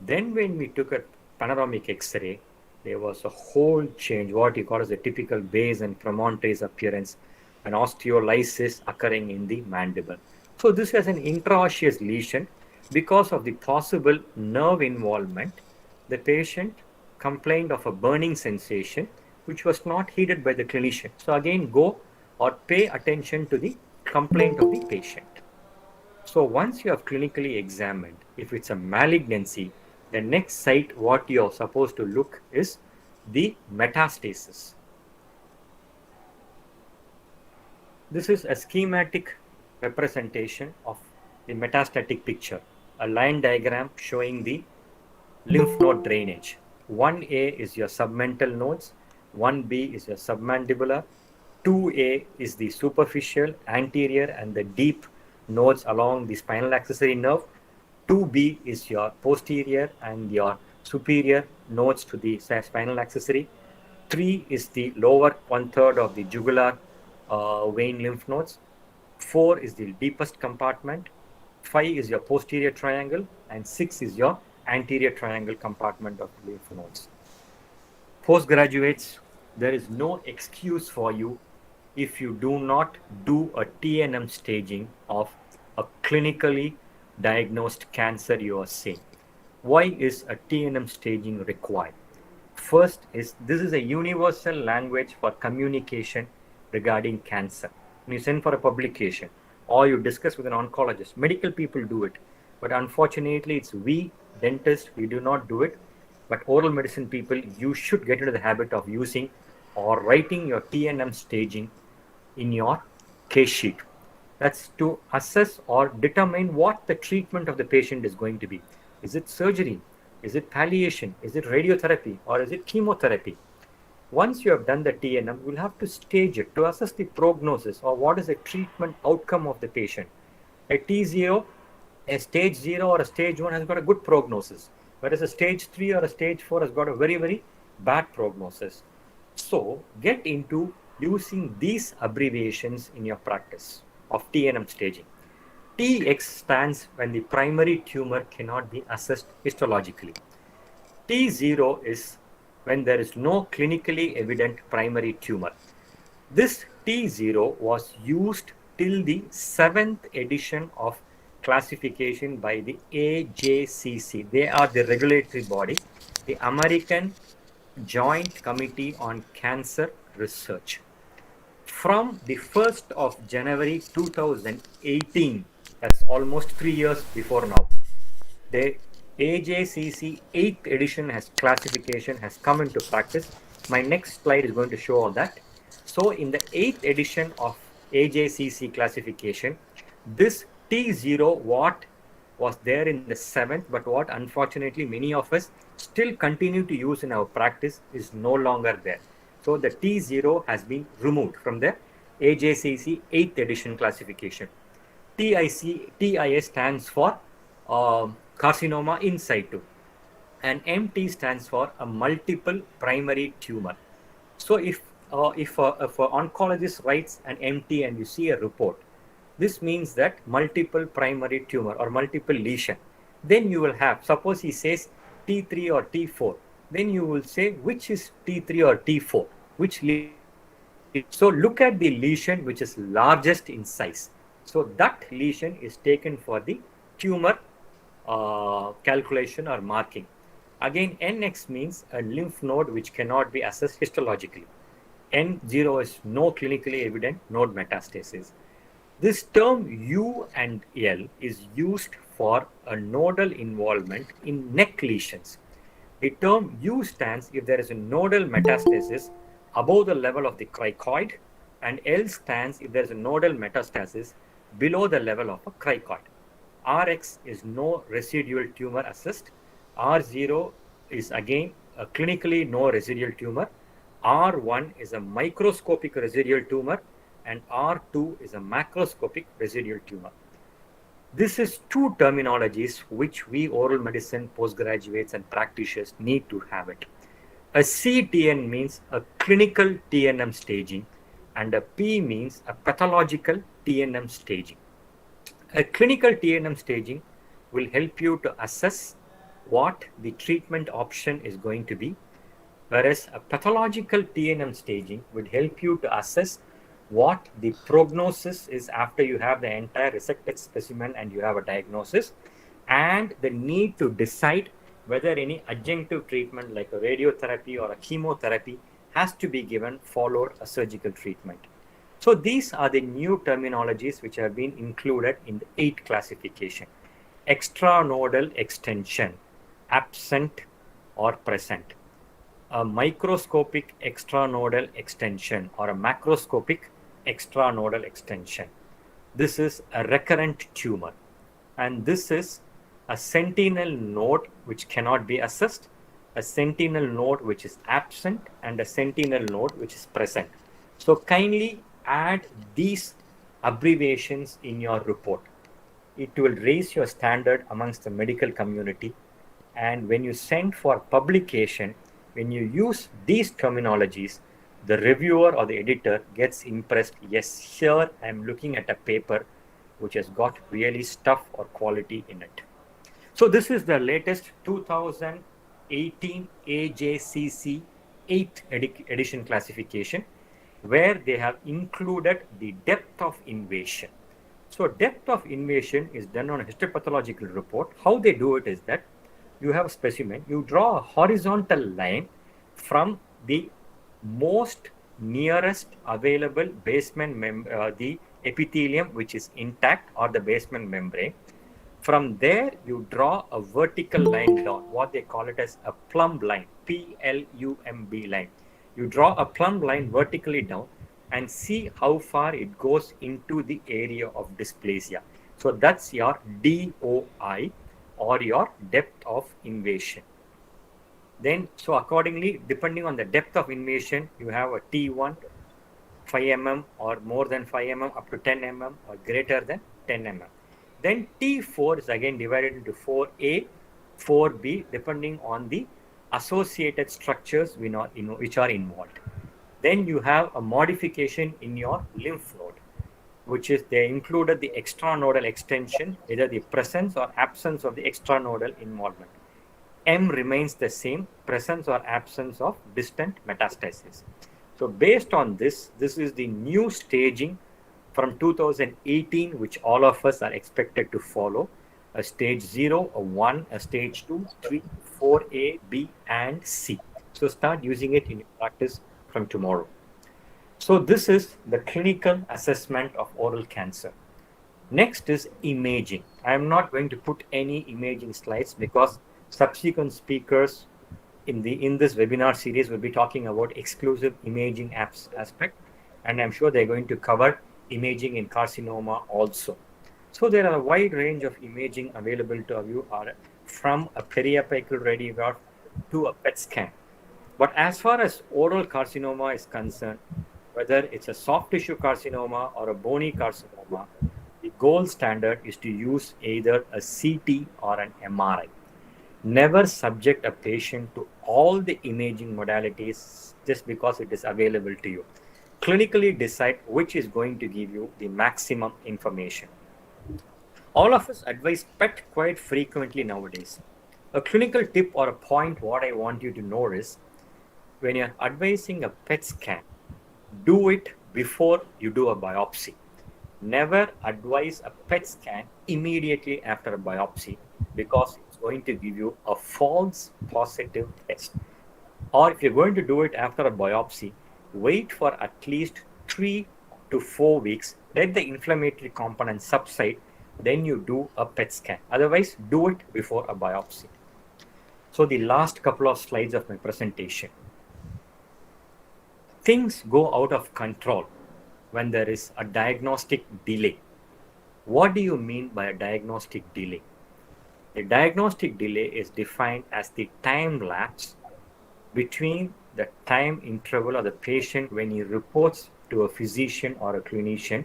[SPEAKER 6] Then when we took a panoramic X-ray, there was a whole change, what you call as a typical base and promontories appearance, an osteolysis occurring in the mandible. So this was an intraosseous lesion. Because of the possible nerve involvement, the patient complained of a burning sensation, which was not heeded by the clinician. So again, go or pay attention to the complaint of the patient. So once you have clinically examined, if it's a malignancy, the next site what you are supposed to look is the metastasis. This is a schematic representation of the metastatic picture, a line diagram showing the lymph node drainage. 1A is your submental nodes, 1B is your submandibular, 2A is the superficial, anterior and the deep nodes along the spinal accessory nerve, 2B is your posterior and your superior nodes to the spinal accessory, 3 is the lower 1/3 of the jugular vein lymph nodes, 4 is the deepest compartment, 5 is your posterior triangle, and 6 is your anterior triangle compartment of lymph nodes. Postgraduates, there is no excuse for you if you do not do a TNM staging of a clinically diagnosed cancer you are seeing. Why is a TNM staging required? First is, this is a universal language for communication regarding cancer. When you send for a publication or you discuss with an oncologist, medical people do it, but unfortunately it's we dentists, we do not do it. But oral medicine people, you should get into the habit of using or writing your TNM staging in your case sheet. That's to assess or determine what the treatment of the patient is going to be. Is it surgery? Is it palliation? Is it radiotherapy? Or is it chemotherapy? Once you have done the TNM, you will have to stage it to assess the prognosis or what is the treatment outcome of the patient. A T0, a stage 0 or a stage 1 has got a good prognosis, whereas a stage 3 or a stage 4 has got a very, very bad prognosis. So get into using these abbreviations in your practice of TNM staging. TX stands when the primary tumor cannot be assessed histologically. T0 is when there is no clinically evident primary tumor. This T0 was used till the 7th edition of classification by the AJCC. They are the regulatory body, the American Joint Committee on Cancer Research. From the 1st of January 2018, that's almost 3 years before now, the AJCC 8th edition classification has come into practice. My next slide is going to show all that. So in the 8th edition of AJCC classification, this T0 what was there in the 7th, but what unfortunately many of us still continue to use in our practice is no longer there. So the T0 has been removed from the AJCC 8th edition classification. TIS stands for carcinoma in situ. And MT stands for a multiple primary tumor. So if an oncologist writes an MT and you see a report, this means that multiple primary tumor or multiple lesion. Then you will have, suppose he says T3 or T4, then you will say which is T3 or T4, which lesion. So look at the lesion which is largest in size. So that lesion is taken for the tumor calculation or marking. Again, NX means a lymph node which cannot be assessed histologically. N0 is no clinically evident node metastasis. This term U and L is used for a nodal involvement in neck lesions. The term U stands if there is a nodal metastasis above the level of the cricoid, and L stands if there is a nodal metastasis below the level of a cricoid. RX is no residual tumor assessed. R0 is again a clinically no residual tumor. R1 is a microscopic residual tumor, and R2 is a macroscopic residual tumor. This is two terminologies which we oral medicine postgraduates and practitioners need to have it. A CTN means a clinical TNM staging, and a P means a pathological TNM staging. A clinical TNM staging will help you to assess what the treatment option is going to be, whereas a pathological TNM staging would help you to assess what the prognosis is after you have the entire resected specimen and you have a diagnosis, and the need to decide whether any adjunctive treatment like a radiotherapy or a chemotherapy has to be given followed a surgical treatment. So these are the new terminologies which have been included in the 8 classification. Extranodal extension, absent or present. A microscopic extranodal extension or a macroscopic extranodal extension. This is a recurrent tumor, and this is a sentinel node which cannot be assessed, a sentinel node which is absent, and a sentinel node which is present. So kindly add these abbreviations in your report. It will raise your standard amongst the medical community, and when you send for publication, when you use these terminologies, the reviewer or the editor gets impressed. Yes, here I am looking at a paper which has got really stuff or quality in it. So this is the latest 2018 AJCC 8th edition classification, where they have included the depth of invasion. So depth of invasion is done on a histopathological report. How they do it is that you have a specimen, you draw a horizontal line from the most nearest available basement the epithelium which is intact or the basement membrane. From there, you draw a vertical line down, what they call it as a plumb line, P-L-U-M-B line. You draw a plumb line vertically down and see how far it goes into the area of dysplasia. So that's your DOI or your depth of invasion. Then, so accordingly, depending on the depth of invasion, you have a T1, 5 mm or more than 5 mm up to 10 mm or greater than 10 mm. Then T4 is again divided into 4A, 4B, depending on the associated structures which are involved. Then you have a modification in your lymph node, which is they included the extranodal extension, either the presence or absence of the extranodal involvement. M remains the same, presence or absence of distant metastasis. So based on this is the new staging from 2018, which all of us are expected to follow. A stage 0, a 1, a stage 2, 3, 4A, B, and C. So start using it in your practice from tomorrow. So this is the clinical assessment of oral cancer. Next is imaging. I am not going to put any imaging slides because subsequent speakers in this webinar series will be talking about exclusive imaging aspect, and I'm sure they're going to cover imaging in carcinoma also. So there are a wide range of imaging available to you, from a periapical radiograph to a PET scan. But as far as oral carcinoma is concerned, whether it's a soft tissue carcinoma or a bony carcinoma, the gold standard is to use either a CT or an MRI. Never subject a patient to all the imaging modalities just because it is available to you. Clinically decide which is going to give you the maximum information. All of us advise PET quite frequently nowadays. A clinical tip or a point what I want you to know is when you're advising a PET scan, do it before you do a biopsy. Never advise a PET scan immediately after a biopsy because it's going to give you a false positive test. Or if you're going to do it after a biopsy, wait for at least 3 to 4 weeks, let the inflammatory component subside, then you do a PET scan. Otherwise, do it before a biopsy. So the last couple of slides of my presentation. Things go out of control when there is a diagnostic delay. What do you mean by a diagnostic delay? The diagnostic delay is defined as the time lapse between the time interval of the patient when he reports to a physician or a clinician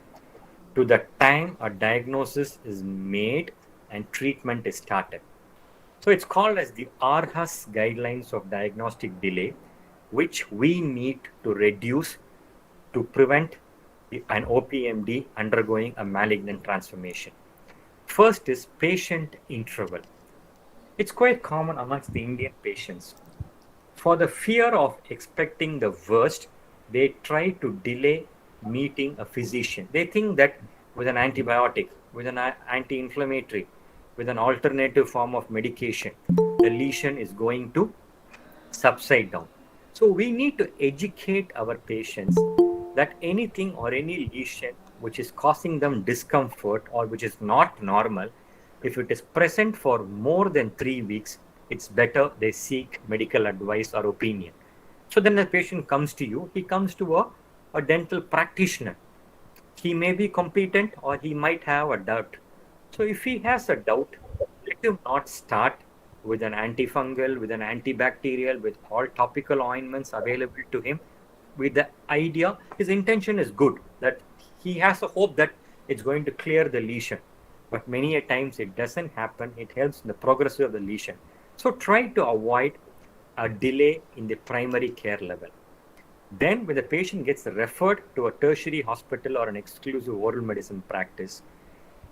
[SPEAKER 6] to the time a diagnosis is made and treatment is started. So it's called as the Aarhus guidelines of diagnostic delay, which we need to reduce to prevent an OPMD undergoing a malignant transformation. First is patient interval. It's quite common amongst the Indian patients. For the fear of expecting the worst, they try to delay meeting a physician. They think that with an antibiotic, with an anti-inflammatory, with an alternative form of medication, the lesion is going to subside down. So we need to educate our patients that anything or any lesion which is causing them discomfort or which is not normal, if it is present for more than 3 weeks, it's better they seek medical advice or opinion. So then the patient comes to you, he comes to a dental practitioner. He may be competent or he might have a doubt. So if he has a doubt, let him not start with an antifungal, with an antibacterial, with all topical ointments available to him, with the idea, his intention is good, that he has a hope that it's going to clear the lesion. But many a times it doesn't happen. It helps in the progress of the lesion. So try to avoid a delay in the primary care level. Then when the patient gets referred to a tertiary hospital or an exclusive oral medicine practice,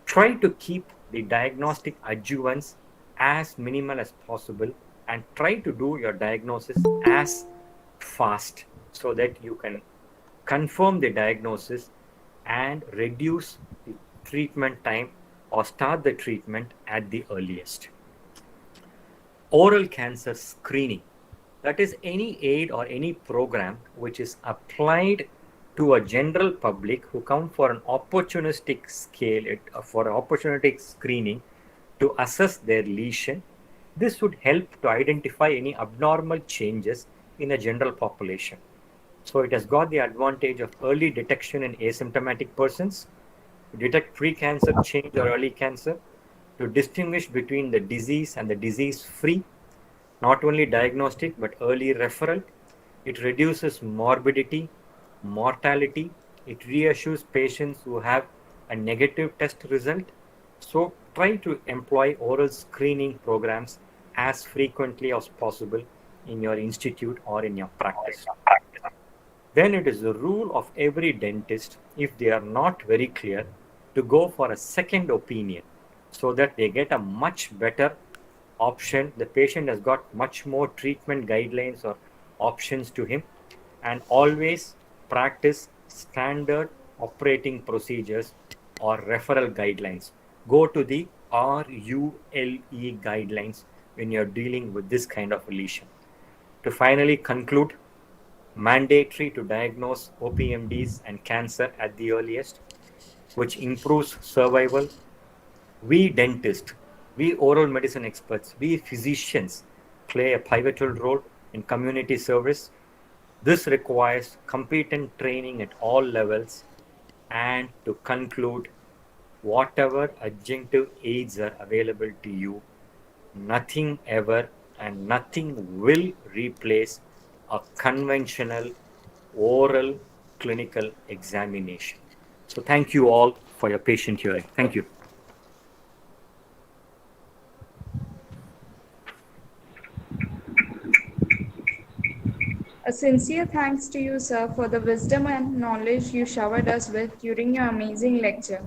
[SPEAKER 6] try to keep the diagnostic adjuvants as minimal as possible and try to do your diagnosis as fast so that you can confirm the diagnosis and reduce the treatment time or start the treatment at the earliest. Oral cancer screening. That is any aid or any program which is applied to a general public who come for an opportunistic for opportunistic screening to assess their lesion. This would help to identify any abnormal changes in a general population. So it has got the advantage of early detection in asymptomatic persons, to detect pre-cancer change or early cancer, to distinguish between the disease and the disease-free, not only diagnostic but early referral. It reduces morbidity, mortality. It reassures patients who have a negative test result. So try to employ oral screening programs as frequently as possible in your institute or in your practice. Then it is the rule of every dentist, if they are not very clear, to go for a second opinion so that they get a much better option. The patient has got much more treatment guidelines or options to him, and always practice standard operating procedures or referral guidelines. Go to the RULE guidelines when you're dealing with this kind of lesion. To finally conclude, mandatory to diagnose OPMDs and cancer at the earliest, which improves survival. We dentists, we oral medicine experts, we physicians play a pivotal role in community service. This requires competent training at all levels. And to conclude, whatever adjunctive aids are available to you, nothing ever and nothing will replace a conventional oral clinical examination. So thank you all for your patient hearing. Thank you.
[SPEAKER 3] A sincere thanks to you, sir, for the wisdom and knowledge you showered us with during your amazing lecture.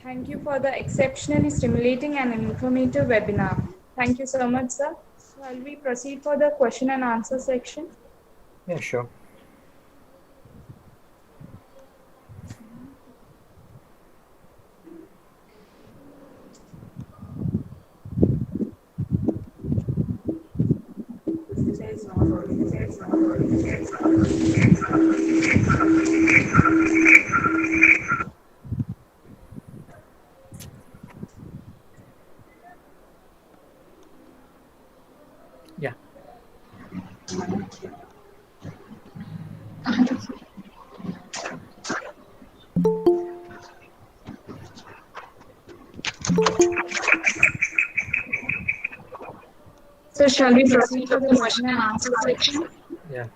[SPEAKER 3] Thank you for the exceptionally stimulating and informative webinar. Thank you so much, sir. Shall we proceed for the question and answer section?
[SPEAKER 6] Yeah, sure. Yeah.
[SPEAKER 3] So shall we proceed for the question and answer section?
[SPEAKER 6] Yeah.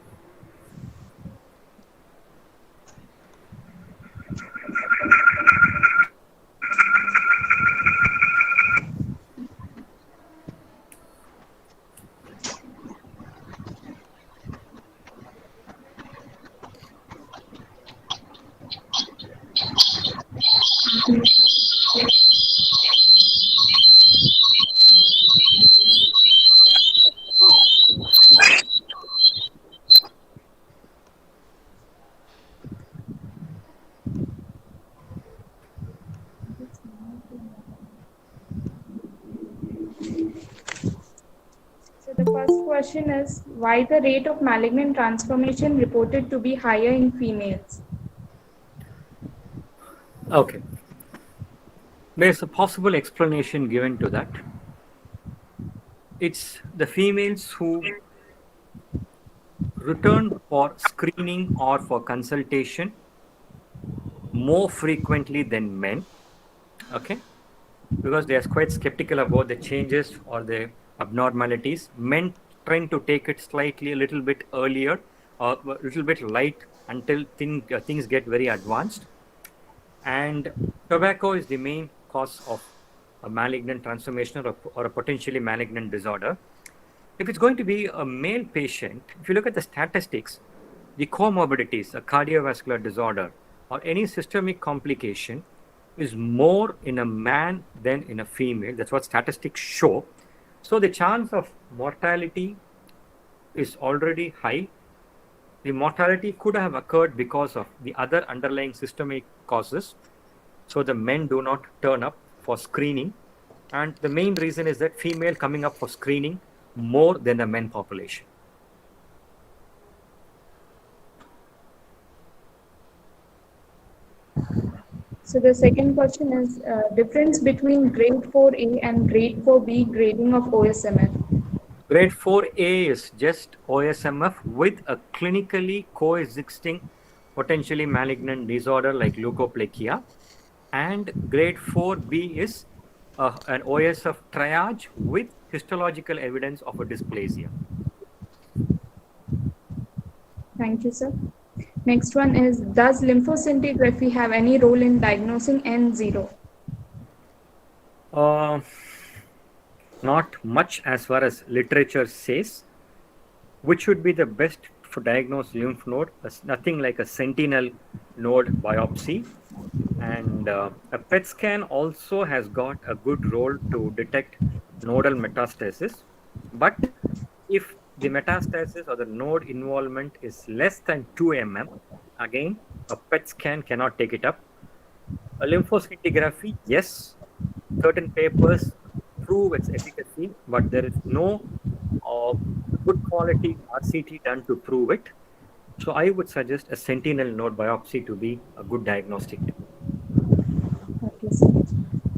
[SPEAKER 3] So the first question is, why the rate of malignant transformation reported to be higher in females?
[SPEAKER 6] Okay. There's a possible explanation given to that. It's the females who return for screening or for consultation more frequently than men. Okay. Because they are quite skeptical about the changes or the abnormalities. Men tend to take it slightly a little bit earlier or a little bit light until things get very advanced. And tobacco is the main cause of a malignant transformation or a potentially malignant disorder. If it's going to be a male patient, if you look at the statistics, the comorbidities, a cardiovascular disorder, or any systemic complication is more in a man than in a female. That's what statistics show. So the chance of mortality is already high. The mortality could have occurred because of the other underlying systemic causes. So the men do not turn up for screening. And the main reason is that female coming up for screening more than the men population.
[SPEAKER 3] So the second question is, difference between grade 4A and grade 4B grading of OSMF.
[SPEAKER 6] Grade 4A is just OSMF with a clinically coexisting potentially malignant disorder like Leukoplakia. And grade 4B is an OSF Triad with histological evidence of a dysplasia.
[SPEAKER 3] Thank you, sir. Next one is, does lymphoscintigraphy have any role in diagnosing N0?
[SPEAKER 6] Not much as far as literature says. Which would be the best for diagnose lymph node? Nothing like a sentinel node biopsy. And a PET scan also has got a good role to detect nodal metastasis. But if the metastasis or the node involvement is less than 2 mm, again, a PET scan cannot take it up. A lymphoscintigraphy, yes, certain papers prove its efficacy, but there is no good quality RCT done to prove it. So I would suggest a sentinel node biopsy to be a good diagnostic tool.
[SPEAKER 3] Okay, sir.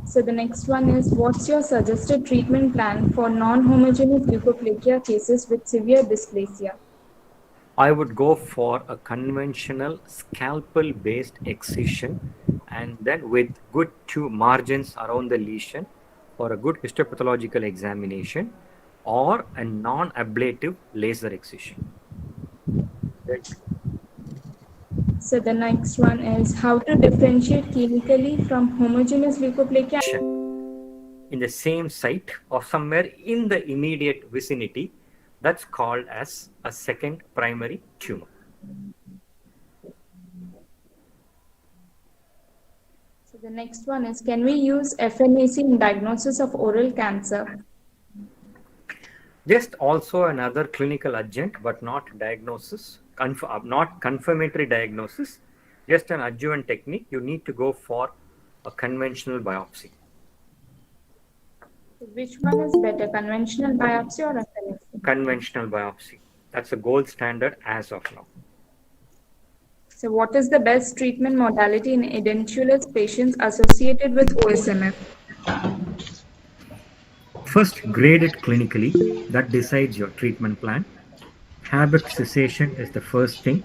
[SPEAKER 3] So the next one is, what's your suggested treatment plan for non-homogeneous leukoplakia cases with severe dysplasia?
[SPEAKER 6] I would go for a conventional scalpel-based excision and then with good two margins around the lesion for a good histopathological examination or a non-ablative laser excision.
[SPEAKER 3] So the next one is how to differentiate clinically from homogeneous leukoplakia.
[SPEAKER 6] In the same site or somewhere in the immediate vicinity, that's called as a second primary tumor.
[SPEAKER 3] So the next one is, can we use FNAC in diagnosis of oral cancer?
[SPEAKER 6] Just also another clinical adjunct, but not diagnosis, not confirmatory diagnosis, just an adjuvant technique. You need to go for a conventional biopsy.
[SPEAKER 3] So which one is better, conventional biopsy or FNAC?
[SPEAKER 6] Conventional biopsy. That's a gold standard as of now.
[SPEAKER 3] So what is the best treatment modality in edentulous patients associated with OSMF?
[SPEAKER 6] First, grade it clinically. That decides your treatment plan. Habit cessation is the first thing.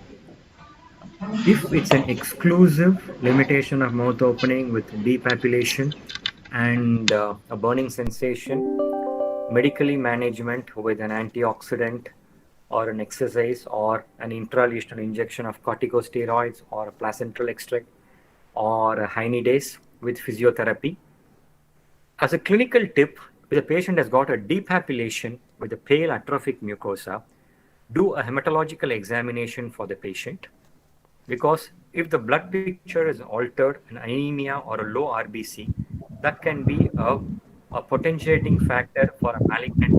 [SPEAKER 6] If it's an exclusive limitation of mouth opening with depapillation and a burning sensation, medically management with an antioxidant or an exercise or an intralesional injection of corticosteroids or a placental extract or a hynidase with physiotherapy. As a clinical tip, if the patient has got a depapillation with a pale atrophic mucosa, do a hematological examination for the patient, because if the blood picture is altered, an anemia or a low RBC, that can be a potentiating factor for a malignant.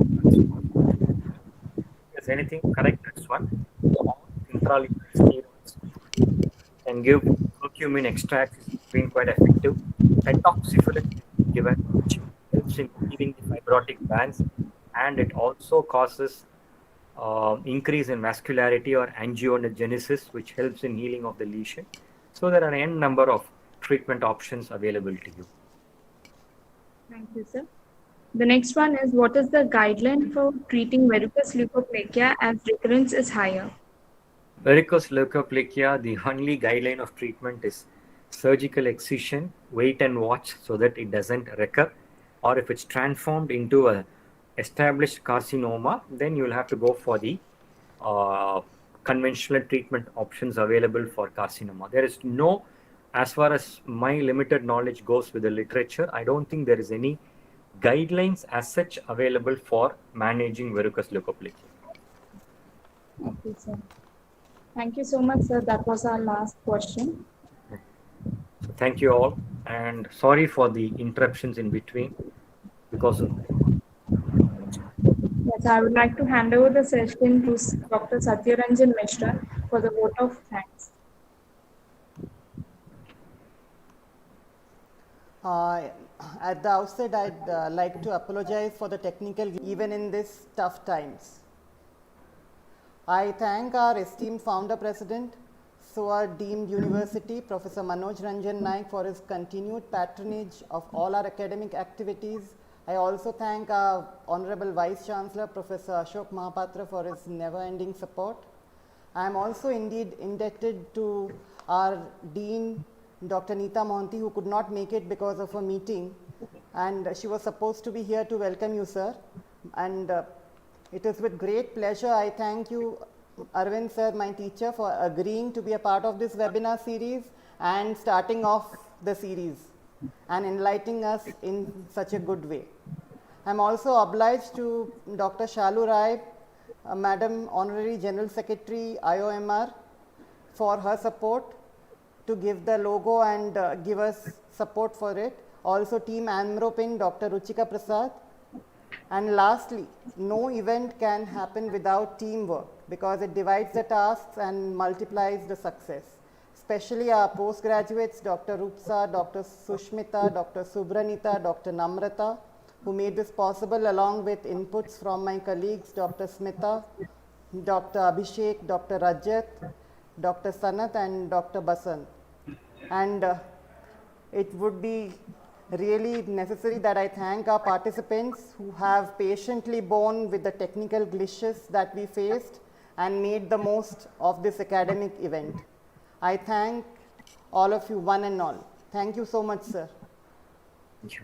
[SPEAKER 6] If there's anything, correct this one. Or intralesional steroids can give curcumin extracts, is been quite effective. Ethoxyphilin can be given, which helps in healing the fibrotic bands, and it also causes increase in vascularity or angiogenesis, which helps in healing of the lesion. So there are an n number of treatment options available to you.
[SPEAKER 3] Thank you, sir. The next one is, what is the guideline for treating verrucous leukoplakia as recurrence is higher?
[SPEAKER 6] Varicose leukoplakia, the only guideline of treatment is surgical excision, wait and watch so that it doesn't recur, or if it's transformed into a established carcinoma, then you'll have to go for the conventional treatment options available for carcinoma. There is no, as far as my limited knowledge goes with the literature, I don't think there is any guidelines as such available for managing verrucous leukoplakia.
[SPEAKER 3] Okay, sir. Thank you so much, sir. That was our last question.
[SPEAKER 6] So thank you all, and sorry for the interruptions in between because of
[SPEAKER 3] Yes, I would like to hand over the session to Dr. Satyaranjan Mishra for the vote of thanks.
[SPEAKER 4] At the outset, I'd like to apologize for the technical, even in these tough times. I thank our esteemed founder president, SOA deemed university, Professor Manoj Ranjan Naik, for his continued patronage of all our academic activities. I also thank our honorable vice chancellor, Professor Ashok Mahapatra, for his never-ending support. I am also indeed indebted to our dean, Dr. Neeta Mohanty, who could not make it because of a meeting, and she was supposed to be here to welcome you, sir. And it is with great pleasure I thank you, Arvind sir, my teacher, for agreeing to be a part of this webinar series and starting off the series and enlightening us in such a good way. I am also obliged to Dr. Shalu Rai, Madam Honorary General Secretary, IOMR, for her support to give the logo and give us support for it. Also Team Amropin, Dr. Ruchika Prasad. And lastly, no event can happen without teamwork because it divides the tasks and multiplies the success. Especially our postgraduates, Dr. Rupsa, Dr. Sushmita, Dr. Subranita, Dr. Namrata, who made this possible along with inputs from my colleagues, Dr. Smita, Dr. Abhishek, Dr. Rajat, Dr. Sanat and Dr. Basant. And it would be really necessary that I thank our participants who have patiently borne with the technical glitches that we faced and made the most of this academic event. I thank all of you, one and all. Thank you so much, sir.
[SPEAKER 6] Thank you.